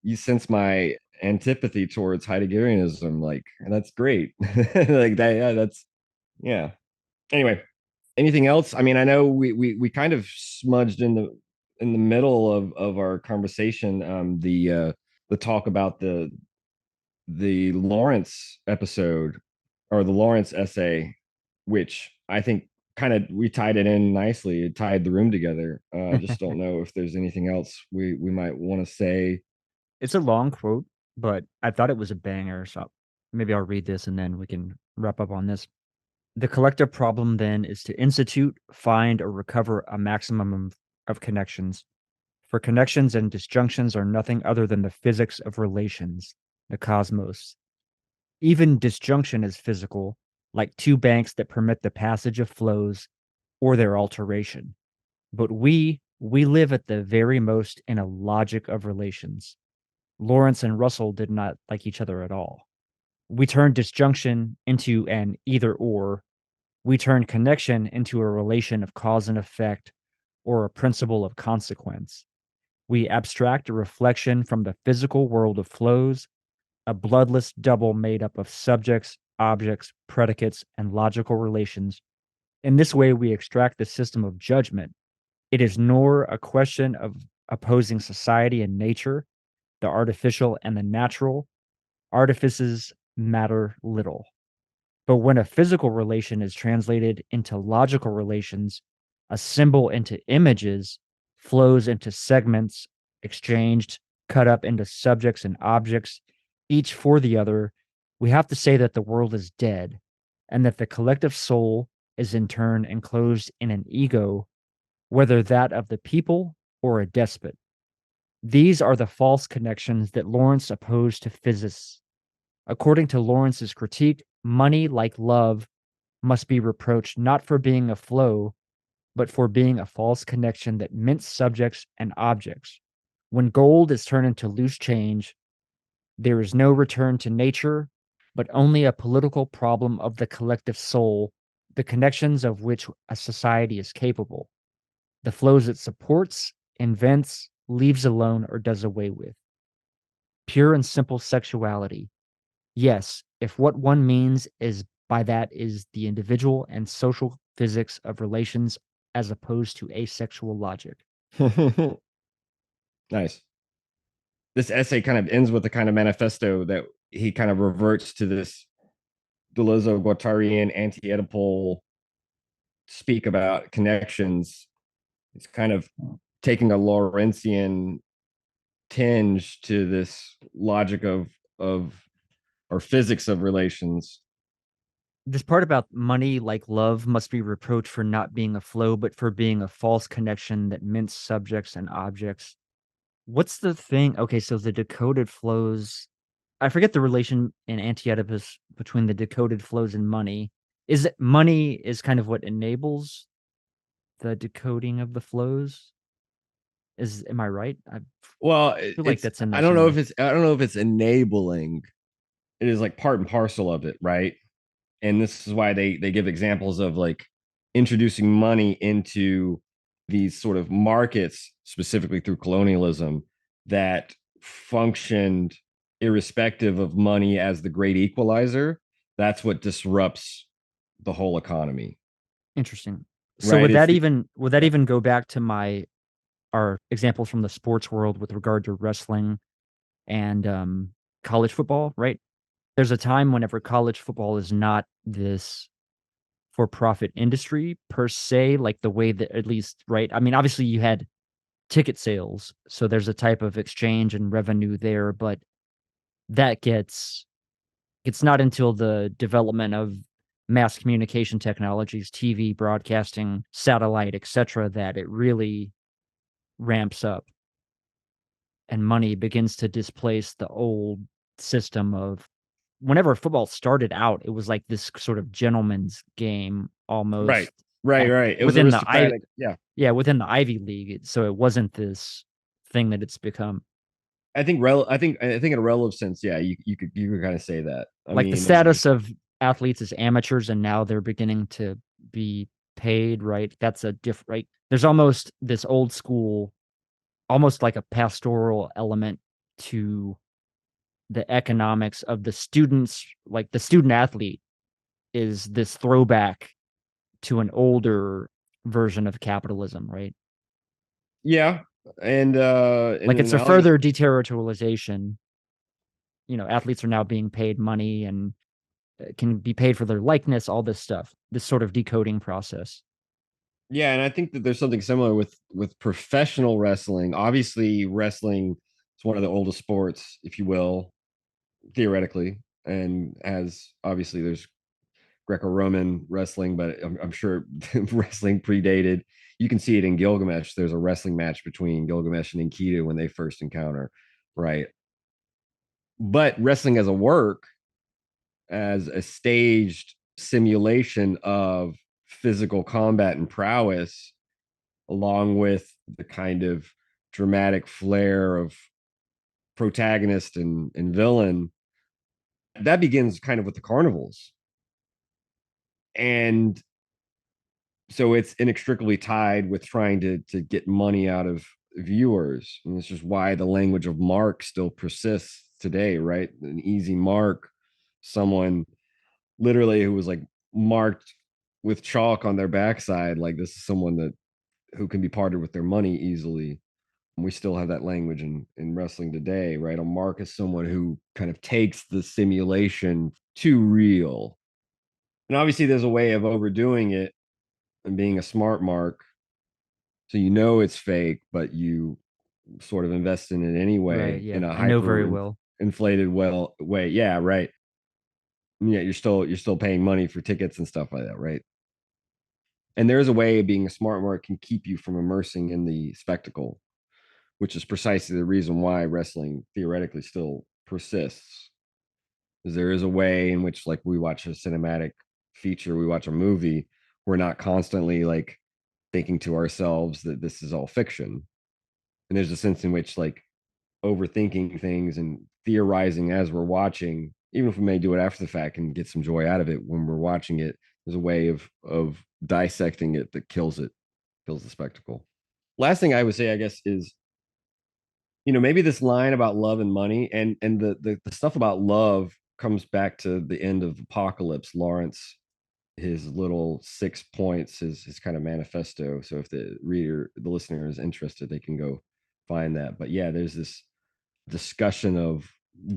you sense my antipathy towards Heideggerianism, like, and that's great. Like that, yeah, that's yeah. Anyway, anything else? I mean, I know we kind of smudged in the middle of our conversation the talk about the Lawrence episode or the Lawrence essay, which I think kind of we tied it in nicely. It tied the room together. I just don't know if there's anything else we might want to say. It's a long quote, but I thought it was a banger. So maybe I'll read this and then we can wrap up on this. The collective problem then is to institute, find, or recover a maximum of connections. For connections and disjunctions are nothing other than the physics of relations, the cosmos. Even disjunction is physical, like two banks that permit the passage of flows or their alteration. But we live at the very most in a logic of relations. Lawrence and Russell did not like each other at all. We turned disjunction into an either or. We turned connection into a relation of cause and effect or a principle of consequence. We abstract a reflection from the physical world of flows, a bloodless double made up of subjects, objects, predicates, and logical relations. In this way, we extract the system of judgment. It is nor a question of opposing society and nature, the artificial and the natural. Artifices matter little. But when a physical relation is translated into logical relations, a symbol into images, flows into segments, exchanged, cut up into subjects and objects, each for the other, we have to say that the world is dead, and that the collective soul is in turn enclosed in an ego, whether that of the people or a despot. These are the false connections that Lawrence opposed to physicists. According to Lawrence's critique, money, like love, must be reproached not for being a flow, but for being a false connection that mints subjects and objects. When gold is turned into loose change, there is no return to nature, but only a political problem of the collective soul, the connections of which a society is capable, the flows it supports, invents, leaves alone, or does away with. Pure and simple sexuality. Yes, if what one means is by that is the individual and social physics of relations as opposed to asexual logic. Nice. This essay kind of ends with a kind of manifesto that he kind of reverts to this Deleuze Guattarian anti-Oedipal speak about connections. It's kind of taking a Lawrencean tinge to this logic of or physics of relations. This part about money, like love, must be reproached for not being a flow, but for being a false connection that mints subjects and objects. What's the thing? Okay, so the decoded flows. I forget the relation in Anti-Oedipus between the decoded flows and money. Is it money is kind of what enables the decoding of the flows? Is am I right? I Well, feel like it's that's in there I don't know somewhere. if it's enabling. It is like part and parcel of it, right? And this is why they give examples of like introducing money into these sort of markets, specifically through colonialism, that functioned irrespective of money as the great equalizer. That's what disrupts the whole economy, Interesting. So right? It's the would that yeah. even go back to my our examples from the sports world with regard to wrestling and college football, right? There's a time whenever college football is not this for profit industry per se, like the way that at least, right? I mean, obviously you had ticket sales, so there's a type of exchange and revenue there, but that gets it's not until the development of mass communication technologies, TV, broadcasting, satellite, etc., that it really ramps up and money begins to displace the old system of whenever football started out, it was like this sort of gentleman's game Right, almost right, at right. It was within the I aristocratic. Yeah, yeah, within the Ivy League, so it wasn't this thing that it's become. I think in a relative sense, yeah, you could kind of say that. I Like the mean, status of athletes as amateurs and now they're beginning to be paid, right? That's a different right. There's almost this old school, almost like a pastoral element to the economics of the students, like the student athlete is this throwback to an older version of capitalism, right? yeah, and in Like an it's a analogous, further deterritorialization. You know, athletes are now being paid money and can be paid for their likeness, all this stuff, this sort of decoding process. yeah, and I think that there's something similar with professional wrestling. Obviously, wrestling is one of the oldest sports, if you will, theoretically, and as obviously there's Greco-Roman wrestling, but I'm sure wrestling predated. You can see it in Gilgamesh. There's a wrestling match between Gilgamesh and Enkidu when they first encounter, right? But wrestling as a work, as a staged simulation of physical combat and prowess, along with the kind of dramatic flair of protagonist and villain, that begins kind of with the carnivals. And so it's inextricably tied with trying to get money out of viewers. And this is why the language of mark still persists today, right? An easy mark, someone literally who was like marked with chalk on their backside, like this is someone that who can be parted with their money easily. We still have that language in wrestling today, right? A mark is someone who kind of takes the simulation too real. And obviously there's a way of overdoing it and being a smart mark. So you know it's fake, but you sort of invest in it Right. anyway Yeah. in a I know very hyper well. inflated well way. Yeah, right. Yeah, you're still paying money for tickets and stuff like that, right? And there is a way of being a smart mark can keep you from immersing in the spectacle, which is precisely the reason why wrestling theoretically still persists. Is there is a way in which like we watch a cinematic feature, we watch a movie, we're not constantly like thinking to ourselves that this is all fiction. And there's a sense in which like overthinking things and theorizing as we're watching, even if we may do it after the fact and get some joy out of it when we're watching it, there's a way of dissecting it that kills the spectacle. Last thing I would say, I guess, is maybe this line about love and money and the stuff about love comes back to the end of Apocalypse. Lawrence, his little 6 points, his kind of manifesto. So if the listener is interested, they can go find that. But yeah, there's this discussion of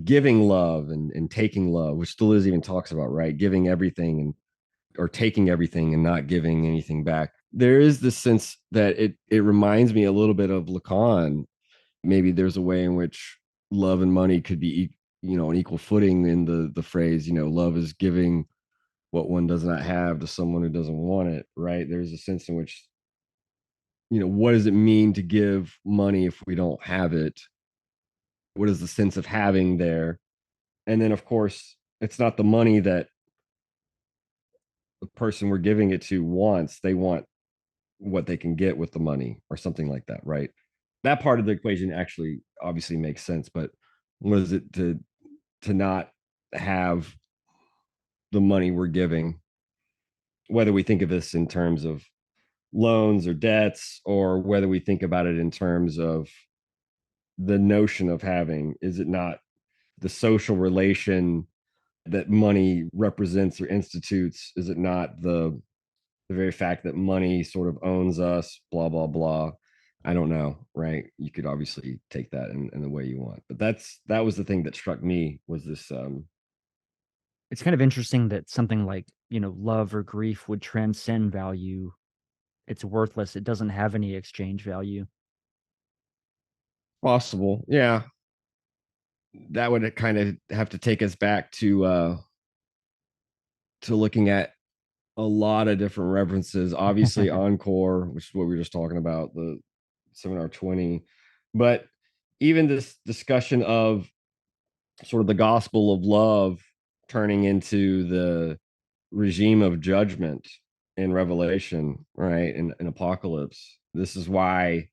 giving love and taking love, which Deleuze even talks about, right? Giving everything or taking everything and not giving anything back. There is this sense that it reminds me a little bit of Lacan. Maybe there's a way in which love and money could be on equal footing in the phrase, love is giving what one does not have to someone who doesn't want it, right? There's a sense in which what does it mean to give money if we don't have it? What is the sense of having there? And then of course it's not the money that the person we're giving it to wants. They want what they can get with the money or something like that, right? That part of the equation actually obviously makes sense, but what is it to not have the money we're giving, whether we think of this in terms of loans or debts, or whether we think about it in terms of the notion of having? Is it not the social relation that money represents or institutes? Is it not the very fact that money sort of owns us, blah blah blah? I don't know, right? You could obviously take that in the way you want, but that was the thing that struck me, was this It's kind of interesting that something like, love or grief would transcend value. It's worthless. It doesn't have any exchange value. possible. Yeah, that would kind of have to take us back to looking at a lot of different references. Obviously, Encore, which is what we were just talking about, the Seminar 20, but even this discussion of sort of the gospel of love turning into the regime of judgment in Revelation, right? In Apocalypse. This is why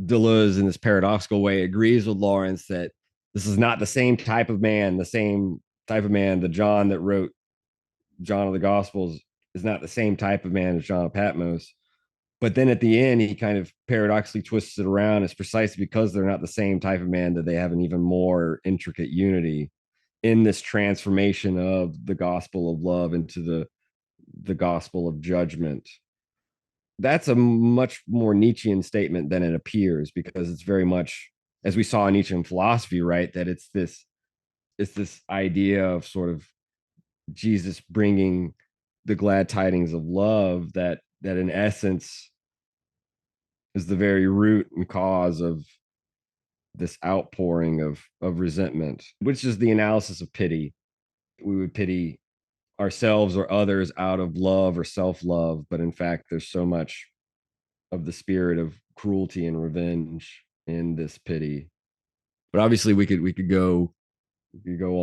Deleuze, in this paradoxical way, agrees with Lawrence that this is not the same type of man, the John that wrote John of the Gospels is not the same type of man as John of Patmos. But then at the end, he kind of paradoxically twists it around. It's precisely because they're not the same type of man that they have an even more intricate unity in this transformation of the gospel of love into the gospel of judgment. That's a much more Nietzschean statement than it appears, because it's very much, as we saw in Nietzschean philosophy, right, that it's this idea of sort of Jesus bringing the glad tidings of love that in essence is the very root and cause of this outpouring of resentment, which is the analysis of pity. We would pity ourselves or others out of love or self-love, but in fact there's so much of the spirit of cruelty and revenge in this pity. But obviously we could go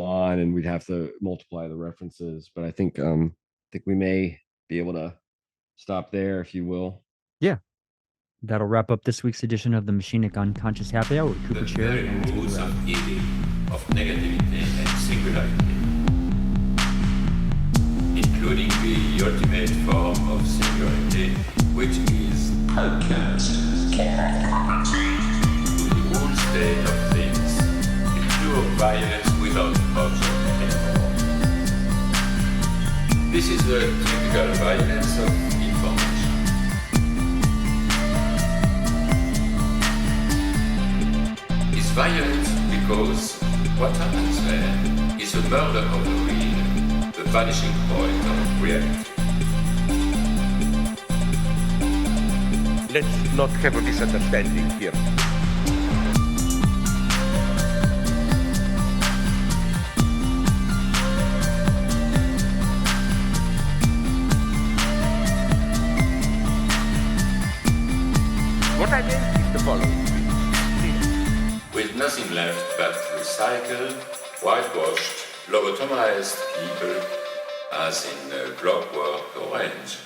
on and we'd have to multiply the references, but I think we may be able to stop there, if you will. Yeah. That'll wrap up this week's edition of the Machinic Unconscious Happy Hour with The Cooper Cherry very and Taylor roots Rapp. of evil, of negativity and singularity, including the ultimate form of singularity, which is unconscious, to the whole state of things, the pure violence without object anymore. This is the typical violence of information. It's violent because what happens there is a murder of the real, the vanishing point of reality. Let's not have a misunderstanding here. What I meant is the following. With nothing left but recycled, whitewashed, lobotomized people, as in Clockwork Orange.